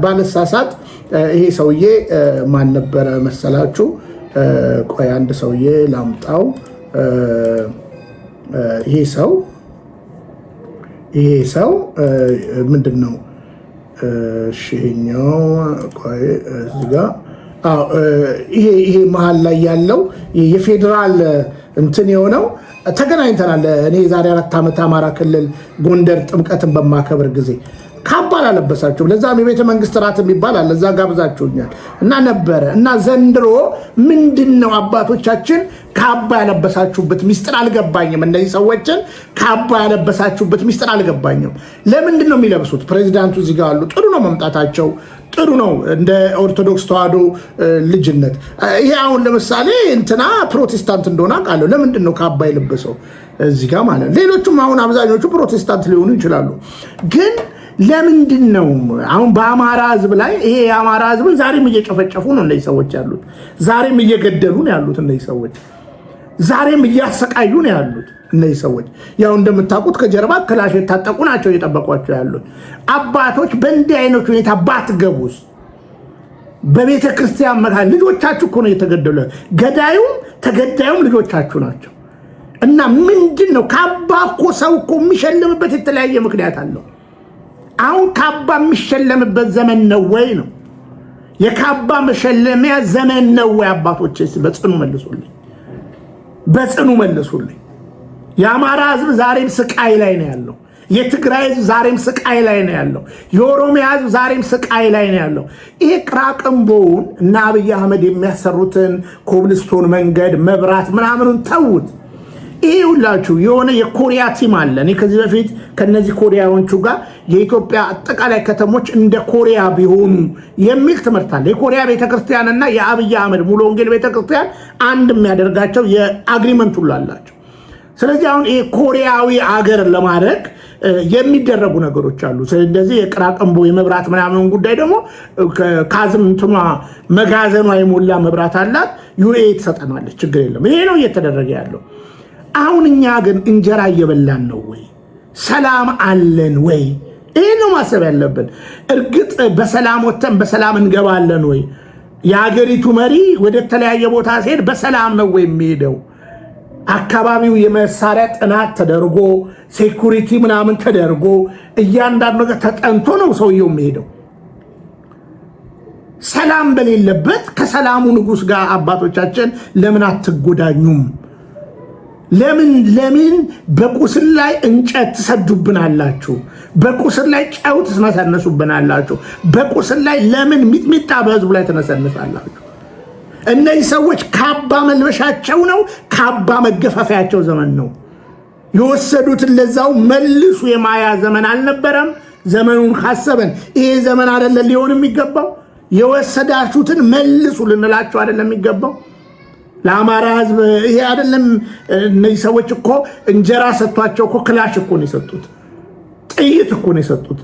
ባለሳሳት ይሄ ሰውዬ ማን ነበረ መሰላችሁ? ቆይ አንድ ሰውዬ ላምጣው። ይሄ ሰው ምንድን ነው? ይሄኛው ቆይ እዚህ ጋር ይሄ መሀል ላይ ያለው የፌዴራል እንትን የሆነው ተገናኝተናል። እኔ ዛሬ 4 ዓመት አማራ ክልል ጎንደር ጥምቀትን በማከብር ጊዜ ካባ አላለበሳችሁም። ለዛም የቤተ መንግስት ራት የሚባል አለ፣ እዛ ጋብዛችሁኛል እና ነበረ እና ዘንድሮ ምንድነው አባቶቻችን ካባ ያለበሳችሁበት ሚስጥር አልገባኝም። እነዚህ ሰዎችን ካባ ያለበሳችሁበት ሚስጥር አልገባኝም። ለምንድን ነው የሚለብሱት? ፕሬዚዳንቱ እዚህ ጋር አሉ። ጥሩ ነው መምጣታቸው፣ ጥሩ ነው እንደ ኦርቶዶክስ ተዋህዶ ልጅነት። ይሄ አሁን ለምሳሌ እንትና ፕሮቴስታንት እንደሆነ አውቃለሁ። ለምንድን ነው ካባ የለበሰው እዚህ ጋር ማለት? ሌሎቹም አሁን አብዛኞቹ ፕሮቴስታንት ሊሆኑ ይችላሉ። ግን ለምንድን ነው አሁን በአማራ ህዝብ ላይ ይሄ የአማራ ህዝብን ዛሬም እየጨፈጨፉ ነው እነዚህ ሰዎች ያሉት፣ ዛሬም እየገደሉ ነው ያሉት እነዚህ ሰዎች፣ ዛሬም እያሰቃዩ ነው ያሉት እነዚህ ሰዎች። ያው እንደምታውቁት ከጀርባ ክላሽ የታጠቁ ናቸው እየጠበቋቸው ያሉት። አባቶች በእንዲህ አይነት ሁኔታ ባትገቡስ? በቤተ ክርስቲያን መካከል ልጆቻችሁ እኮ ነው የተገደሉ። ገዳዩም ተገዳዩም ልጆቻችሁ ናቸው። እና ምንድን ነው ካባ እኮ ሰው እኮ የሚሸልምበት የተለያየ ምክንያት አለው። አሁን ካባ የሚሸለምበት ዘመን ነው ወይ ነው? የካባ መሸለሚያ ዘመን ነው ወይ? አባቶች በጽኑ መልሱልኝ፣ በጽኑ መልሱልኝ። የአማራ ህዝብ ዛሬም ስቃይ ላይ ነው ያለው። የትግራይ ህዝብ ዛሬም ስቃይ ላይ ነው ያለው። የኦሮሚያ ህዝብ ዛሬም ስቃይ ላይ ነው ያለው። ይሄ ቅራቅንቦውን እና አብይ አህመድ የሚያሰሩትን ኮብልስቶን መንገድ መብራት ምናምኑን ተውት። ይሄ ሁላችሁ የሆነ የኮሪያ ቲም አለ። እኔ ከዚህ በፊት ከነዚህ ኮሪያዎቹ ጋር የኢትዮጵያ አጠቃላይ ከተሞች እንደ ኮሪያ ቢሆኑ የሚል ትምህርት አለ። የኮሪያ ቤተክርስቲያንና የአብይ አህመድ ሙሉ ወንጌል ቤተክርስቲያን አንድ የሚያደርጋቸው የአግሪመንት ሁሉ አላቸው። ስለዚህ አሁን ይሄ ኮሪያዊ አገር ለማድረግ የሚደረጉ ነገሮች አሉ። ስለዚህ የቅራቅንቦ የመብራት ምናምን ጉዳይ ደግሞ ካዝም እንትኗ መጋዘኗ የሞላ መብራት አላት፣ ዩኤ ትሰጠናለች፣ ችግር የለም። ይሄ ነው እየተደረገ ያለው። አሁን እኛ ግን እንጀራ እየበላን ነው ወይ? ሰላም አለን ወይ? ይሄ ነው ማሰብ ያለብን። እርግጥ በሰላም ወተን በሰላም እንገባለን ወይ? የሀገሪቱ መሪ ወደ ተለያየ ቦታ ሲሄድ በሰላም ነው ወይ የሚሄደው? አካባቢው የመሳሪያ ጥናት ተደርጎ ሴኩሪቲ ምናምን ተደርጎ እያንዳንዱ ነገር ተጠንቶ ነው ሰውየው የሚሄደው። ሰላም በሌለበት ከሰላሙ ንጉሥ ጋር አባቶቻችን ለምን አትጎዳኙም? ለምን በቁስል ላይ እንጨት ትሰዱብናላችሁ? በቁስል ላይ ጨው ትነሰነሱብናላችሁ? በቁስል ላይ ለምን ሚጥሚጣ በህዝቡ ላይ ትነሰንሳላችሁ? እነዚህ ሰዎች ካባ መልበሻቸው ነው፣ ካባ መገፈፊያቸው ዘመን ነው የወሰዱትን። ለዛው መልሱ የማያ ዘመን አልነበረም። ዘመኑን ካሰበን ይሄ ዘመን አይደለም ሊሆን የሚገባው። የወሰዳችሁትን መልሱ ልንላችሁ አይደለም የሚገባው። ለአማራ ህዝብ ይሄ አይደለም። እነዚህ ሰዎች እኮ እንጀራ ሰጥቷቸው እኮ ክላሽ እኮ ነው የሰጡት፣ ጥይት እኮ ነው የሰጡት።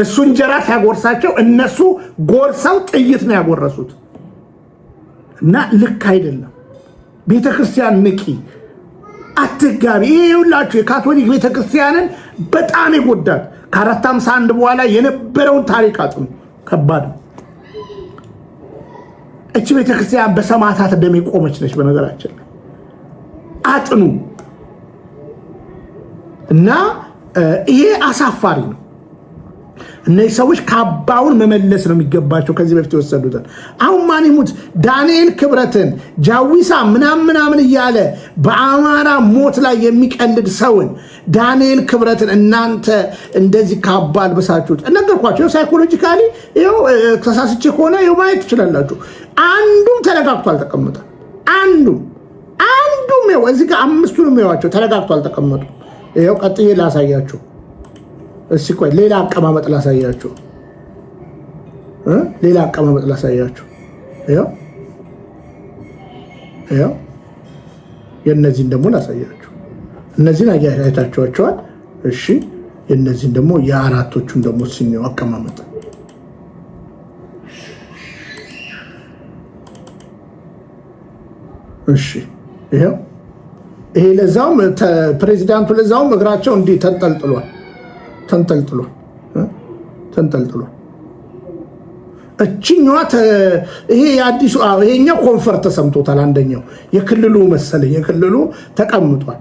እሱ እንጀራ ሲያጎርሳቸው እነሱ ጎርሰው ጥይት ነው ያጎረሱት። እና ልክ አይደለም። ቤተክርስቲያን ንቂ፣ አትጋቢ። ይሄ ሁላችሁ የካቶሊክ ቤተክርስቲያንን በጣም የጎዳት ከ451 በኋላ የነበረውን ታሪክ አጥኑ። ከባድ ነው። እቺ ቤተክርስቲያን በሰማዕታት ደም የቆመች ነች። በነገራችን አጥኑ እና ይሄ አሳፋሪ ነው። እነዚህ ሰዎች ካባውን መመለስ ነው የሚገባቸው። ከዚህ በፊት የወሰዱትን አሁን ማን ይሙት ዳንኤል ክብረትን ጃዊሳ ምናምን እያለ በአማራ ሞት ላይ የሚቀልድ ሰውን ዳንኤል ክብረትን እናንተ እንደዚህ ካባ አልበሳችሁት። ነገርኳቸው። ሳይኮሎጂካሊ ይኸው ተሳስቼ ከሆነ ይኸው ማየት ትችላላችሁ። አንዱም ተረጋግቶ አልተቀመጠም። አንዱም ይኸው እዚህ ጋር አምስቱንም ይኸዋቸው ተረጋግቶ አልተቀመጡም። ይኸው ቀጥዬ ላሳያችሁ። እስኪ ቆይ ሌላ አቀማመጥ ላሳያችሁ። ሌላ አቀማመጥ ላሳያችሁ። ይኸው የእነዚህን ደግሞ ላሳያችሁ። እነዚህን አይታችኋቸዋል። እሺ የእነዚህን ደግሞ የአራቶቹን ደግሞ ሲኒው አቀማመጥ እሺ ይኸው ይሄ ለዛውም ፕሬዚዳንቱ ለዛውም እግራቸው እንዲህ ተንጠልጥሏል። እችኛዋ ይሄ የአዲሱ ይሄኛው ኮንፈርት ተሰምቶታል። አንደኛው የክልሉ መሰለኝ የክልሉ ተቀምጧል፣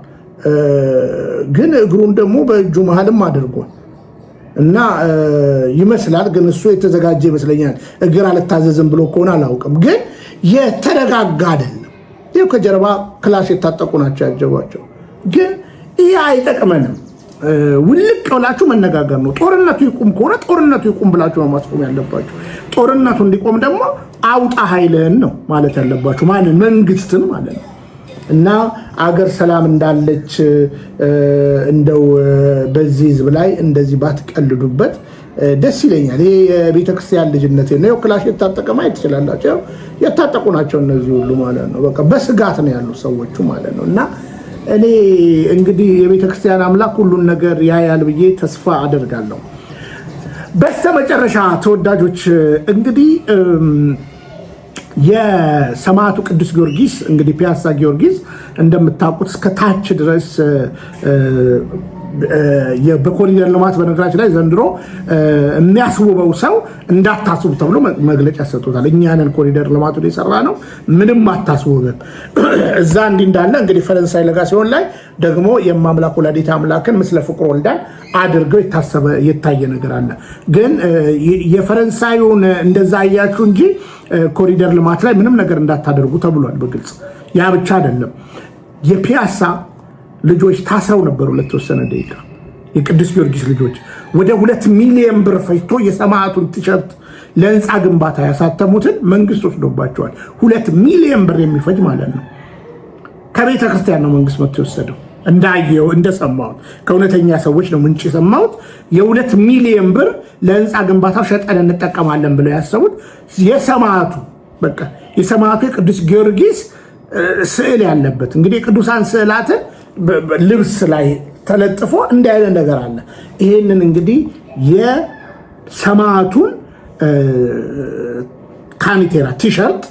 ግን እግሩን ደግሞ በእጁ መሃልም አድርጓል እና ይመስላል። ግን እሱ የተዘጋጀ ይመስለኛል። እግር አልታዘዝም ብሎ ከሆነ አላውቅም፣ ግን የተረጋጋ አይደለም። ይኸው ከጀርባ ክላሽ የታጠቁ ናቸው ያጀቧቸው። ግን ይህ አይጠቅመንም። ውልቅ ብላችሁ መነጋገር ነው። ጦርነቱ ይቁም ከሆነ ጦርነቱ ይቁም ብላችሁ ማስቆም ያለባችሁ። ጦርነቱ እንዲቆም ደግሞ አውጣ ኃይልህን ነው ማለት ያለባችሁ። ማንን? መንግስትን ማለት ነው። እና አገር ሰላም እንዳለች እንደው በዚህ ህዝብ ላይ እንደዚህ ባትቀልዱበት ደስ ይለኛል። ይሄ የቤተክርስቲያን ልጅነት ነው። ክላሽ የታጠቀ ማየት ትችላላችሁ። የታጠቁ ናቸው እነዚህ ሁሉ ማለት ነው። በቃ በስጋት ነው ያሉ ሰዎቹ ማለት ነው። እና እኔ እንግዲህ የቤተክርስቲያን አምላክ ሁሉን ነገር ያያል ብዬ ተስፋ አደርጋለሁ። በስተመጨረሻ ተወዳጆች እንግዲህ የሰማዕቱ ቅዱስ ጊዮርጊስ እንግዲህ ፒያሳ ጊዮርጊስ እንደምታውቁት እስከ ታች ድረስ በኮሪደር ልማት በነገራችን ላይ ዘንድሮ የሚያስውበው ሰው እንዳታስቡ ተብሎ መግለጫ ሰጥቶታል። እኛንን ኮሪደር ልማቱን የሰራ ነው፣ ምንም አታስውብም። እዛ እንዲህ እንዳለ እንግዲህ ፈረንሳይ ለጋሲዮን ላይ ደግሞ የማምላክ ወላዲተ አምላክን ምስለ ፍቁር ወልዳን አድርገው የታየ ነገር አለ። ግን የፈረንሳዩን እንደዛ አያችሁ እንጂ ኮሪደር ልማት ላይ ምንም ነገር እንዳታደርጉ ተብሏል በግልጽ። ያ ብቻ አይደለም፣ የፒያሳ ልጆች ታስረው ነበሩ ለተወሰነ ደቂቃ። የቅዱስ ጊዮርጊስ ልጆች ወደ 2 ሚሊዮን ብር ፈጅቶ የሰማዕቱን ቲሸርት ለህንፃ ግንባታ ያሳተሙትን መንግስት ወስዶባቸዋል። 2 ሚሊዮን ብር የሚፈጅ ማለት ነው። ከቤተ ክርስቲያን ነው መንግስት መጥቶ የወሰደው። እንዳየው እንደሰማሁት ከእውነተኛ ሰዎች ነው ምንጭ የሰማሁት። የ2 ሚሊዮን ብር ለህንፃ ግንባታው ሸጠን እንጠቀማለን ብለው ያሰቡት የሰማዕቱ በቃ የሰማዕቱ የቅዱስ ጊዮርጊስ ስዕል ያለበት እንግዲህ የቅዱሳን ስዕላትን ልብስ ላይ ተለጥፎ እንዲህ አይነት ነገር አለ። ይሄንን እንግዲህ የሰማዕቱን ካኒቴራ ቲሸርት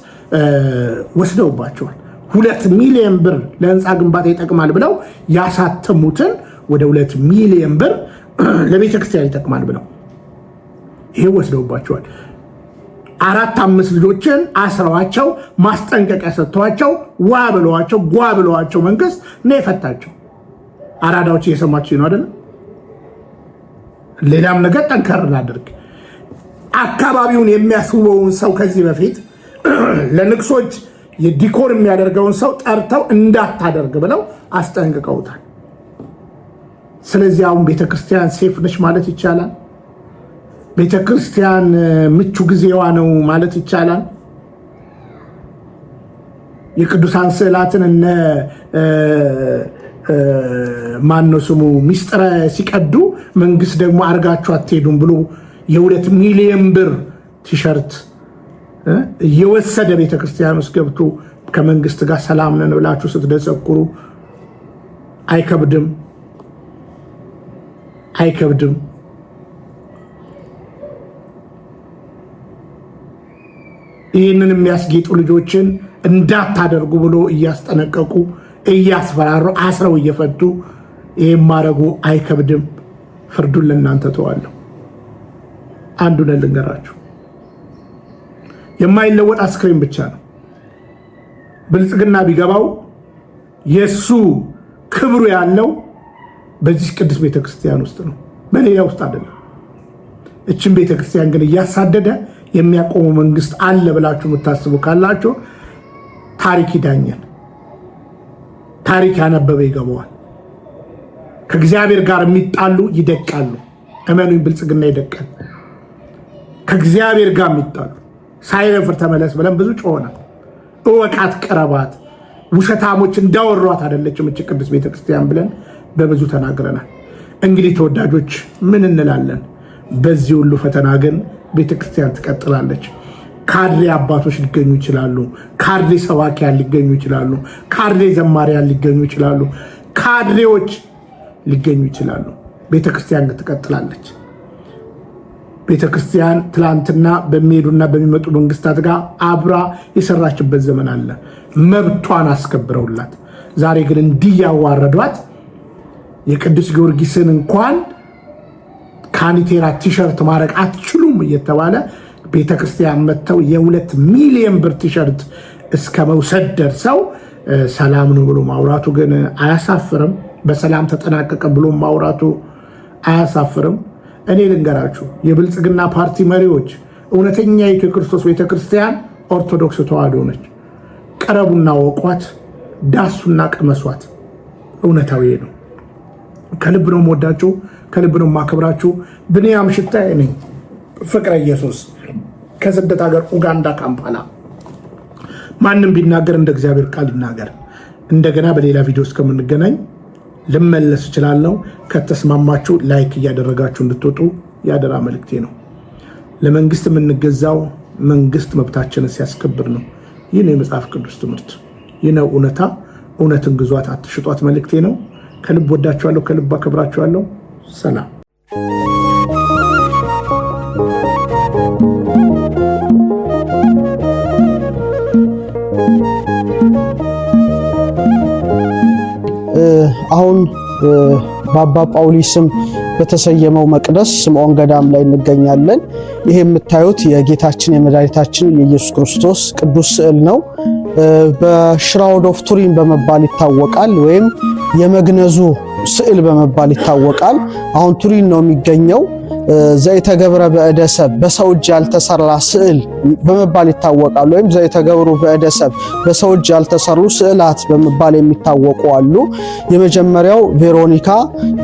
ወስደውባቸዋል። 2 ሚሊዮን ብር ለህንፃ ግንባታ ይጠቅማል ብለው ያሳተሙትን ወደ 2 ሚሊዮን ብር ለቤተክርስቲያን ይጠቅማል ብለው ይሄ ወስደውባቸዋል። 4-5 ልጆችን አስረዋቸው ማስጠንቀቂያ ሰጥተዋቸው ጓ ብለዋቸው መንግስት ነው የፈታቸው። አራዳዎች እየሰማችሁ ነው አይደል? ሌላም ነገር ጠንከር እናድርግ። አካባቢውን የሚያስውበውን ሰው ከዚህ በፊት ለንቅሶች የዲኮር የሚያደርገውን ሰው ጠርተው እንዳታደርግ ብለው አስጠንቅቀውታል። ስለዚህ አሁን ቤተክርስቲያን ሴፍ ነች ማለት ይቻላል። ቤተክርስቲያን ምቹ ጊዜዋ ነው ማለት ይቻላል። የቅዱሳን ስዕላትን እነ ማነው ስሙ ሚስጥረ ሲቀዱ መንግስት ደግሞ አርጋችሁ አትሄዱም ብሎ የ2 ሚሊዮን ብር ቲሸርት እየወሰደ ቤተክርስቲያን ውስጥ ገብቶ ከመንግስት ጋር ሰላም ነን ብላችሁ ስትደሰኩሩ አይከብድም? አይከብድም? ይህንን የሚያስጌጡ ልጆችን እንዳታደርጉ ብሎ እያስጠነቀቁ እያስፈራሩ አስረው እየፈቱ ይህም ማድረጉ አይከብድም? ፍርዱን ለእናንተ ተዋለሁ። አንዱን ልንገራችሁ፣ የማይለወጥ አስክሬን ብቻ ነው። ብልጽግና ቢገባው የሱ ክብሩ ያለው በዚህ ቅዱስ ቤተክርስቲያን ውስጥ ነው፣ በሌላ ውስጥ አይደለም። እችን ቤተክርስቲያን ግን እያሳደደ የሚያቆሙ መንግስት አለ ብላችሁ የምታስቡ ካላችሁ ታሪክ ይዳኘን። ታሪክ ያነበበ ይገባዋል። ከእግዚአብሔር ጋር የሚጣሉ ይደቃሉ። እመኑኝ፣ ብልጽግና ይደቃል። ከእግዚአብሔር ጋር የሚጣሉ ሳይረፍር ተመለስ ብለን ብዙ ጮኸናል። እወቃት፣ ቅረባት፣ ውሸታሞች እንዳወሯት አይደለችም እች ቅዱስ ቤተክርስቲያን ብለን በብዙ ተናግረናል። እንግዲህ ተወዳጆች ምን እንላለን? በዚህ ሁሉ ፈተና ግን ቤተክርስቲያን ትቀጥላለች። ካድሬ አባቶች ሊገኙ ይችላሉ። ካድሬ ሰባኪያን ሊገኙ ይችላሉ። ካድሬ ዘማሪያን ሊገኙ ይችላሉ። ካድሬዎች ሊገኙ ይችላሉ። ቤተክርስቲያን ግን ትቀጥላለች። ቤተክርስቲያን ትላንትና በሚሄዱና በሚመጡ መንግስታት ጋር አብራ የሰራችበት ዘመን አለ። መብቷን አስከብረውላት፣ ዛሬ ግን እንዲያዋረዷት የቅዱስ ጊዮርጊስን እንኳን ካኒቴራ ቲሸርት ማድረግ አትችሉም እየተባለ ቤተክርስቲያን መጥተው የ2 ሚሊዮን ብር ቲሸርት እስከ መውሰድ ደርሰው ሰላም ነው ብሎ ማውራቱ ግን አያሳፍርም? በሰላም ተጠናቀቀ ብሎ ማውራቱ አያሳፍርም? እኔ ልንገራችሁ፣ የብልጽግና ፓርቲ መሪዎች፣ እውነተኛ የክርስቶስ ቤተክርስቲያን ኦርቶዶክስ ተዋሕዶ ነች። ቀረቡና ወቋት፣ ዳሱና ቀመሷት። እውነታዊ ነው። ከልብ ነው የምወዳችሁ፣ ከልብ ነው የማከብራችሁ። ብንያም ሽታዬ ነኝ። ፍቅረ ኢየሱስ ከስደት ሀገር ኡጋንዳ ካምፓላ። ማንም ቢናገር እንደ እግዚአብሔር ቃል ይናገር። እንደገና በሌላ ቪዲዮ እስከምንገናኝ ልመለስ እችላለሁ። ከተስማማችሁ ላይክ እያደረጋችሁ እንድትወጡ ያደራ መልእክቴ ነው። ለመንግስት የምንገዛው መንግስት መብታችንን ሲያስከብር ነው። ይህ ነው የመጽሐፍ ቅዱስ ትምህርት። ይህ ነው እውነታ። እውነትን ግዟት አትሽጧት መልእክቴ ነው። ከልብ ወዳችኋለሁ፣ ከልብ አከብራችኋለሁ። ሰላም። አሁን በአባ ጳውሊ ስም በተሰየመው መቅደስ ስምዖን ገዳም ላይ እንገኛለን። ይሄ የምታዩት የጌታችን የመድኃኒታችን የኢየሱስ ክርስቶስ ቅዱስ ስዕል ነው። በሽራውድ ኦፍ ቱሪን በመባል ይታወቃል፣ ወይም የመግነዙ ስዕል በመባል ይታወቃል። አሁን ቱሪን ነው የሚገኘው። ዘይተገብረ በእደ ሰብ በሰው እጅ ያልተሰራ ስዕል በመባል ይታወቃል። ወይም ዘይተገብሩ በእደ ሰብ በሰው እጅ ያልተሰሩ ስዕላት በመባል የሚታወቁ አሉ። የመጀመሪያው ቬሮኒካ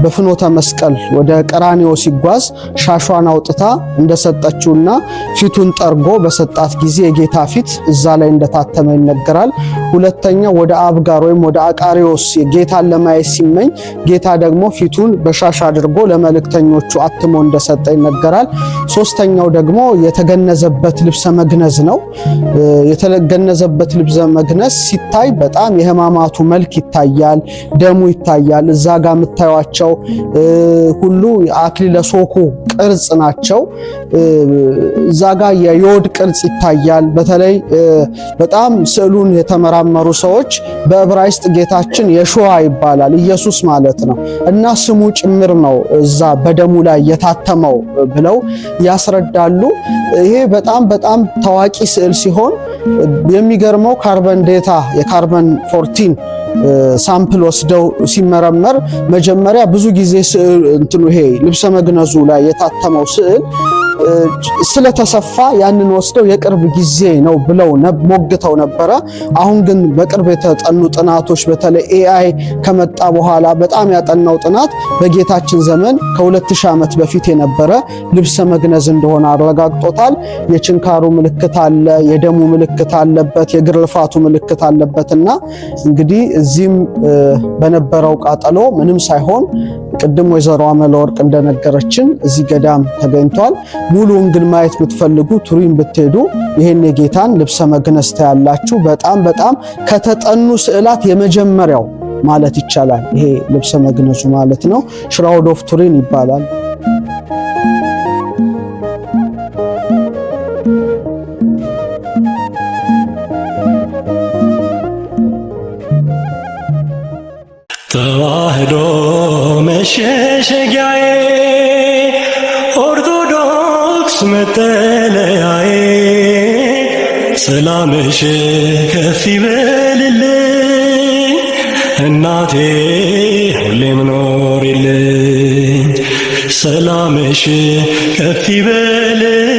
በፍኖተ መስቀል ወደ ቀራኒዮ ሲጓዝ ሻሿን አውጥታ እንደሰጠችውና ፊቱን ጠርጎ በሰጣት ጊዜ የጌታ ፊት እዛ ላይ እንደታተመ ይነገራል። ሁለተኛው ወደ አብጋር ወይም ወደ አቃሪዎስ ጌታን ለማየት ሲመኝ ጌታ ደግሞ ፊቱን በሻሽ አድርጎ ለመልእክተኞቹ አትሞ እንደሰጠ ይነገራል። ሶስተኛው ደግሞ የተገነዘበት ልብሰ መግነዝ ነው። የተገነዘበት ልብሰ መግነዝ ሲታይ በጣም የሕማማቱ መልክ ይታያል፣ ደሙ ይታያል። እዛ ጋር የምታዩቸው ሁሉ አክሊለ ሦኩ ቅርጽ ናቸው። እዛ ጋር የዮድ ቅርጽ ይታያል። በተለይ በጣም ስዕሉን የተመራመሩ ሰዎች በዕብራይስጥ ጌታችን የሾዋ ይባላል፣ ኢየሱስ ማለት ነው እና ስሙ ጭምር ነው እዛ በደሙ ላይ የታተመው ብለው ያስረዳሉ። ይሄ በጣም በጣም ታዋቂ ስዕል ሲሆን የሚገርመው ካርበን ዴታ የካርበን 14 ሳምፕል ወስደው ሲመረመር መጀመሪያ ብዙ ጊዜ ስዕል እንትኑ ይሄ ልብሰ መግነዙ ላይ የታተመው ስዕል ስለተሰፋ ያንን ወስደው የቅርብ ጊዜ ነው ብለው ሞግተው ነበረ። አሁን ግን በቅርብ የተጠኑ ጥናቶች በተለይ ኤአይ ከመጣ በኋላ በጣም ያጠናው ጥናት በጌታችን ዘመን ከ2000 ዓመት በፊት የነበረ ልብሰ መግነዝ እንደሆነ አረጋግጦታል። የችንካሩ ምልክት አለ፣ የደሙ ምልክት አለበት፣ የግርፋቱ ምልክት አለበትና እንግዲህ እዚህም በነበረው ቃጠሎ ምንም ሳይሆን ቅድም ወይዘሮ አመለወርቅ እንደነገረችን እዚህ ገዳም ተገኝቷል። ሙሉውን ግን ማየት ብትፈልጉ ቱሪን ብትሄዱ ይሄን የጌታን ልብሰ መግነዝ ታያላችሁ። በጣም በጣም ከተጠኑ ስዕላት የመጀመሪያው ማለት ይቻላል ይሄ ልብሰ መግነዙ ማለት ነው። ሽራውድ ኦፍ ቱሪን ይባላል። ተዋህዶ መሸሸጊያዬ ኦርቶዶክስ መጠለያዬ ሰላምሽ ከፍ ይበልልኝ እናቴ ሁሌም ኖሪልኝ ሰላምሽ ከፍ ይበልልኝ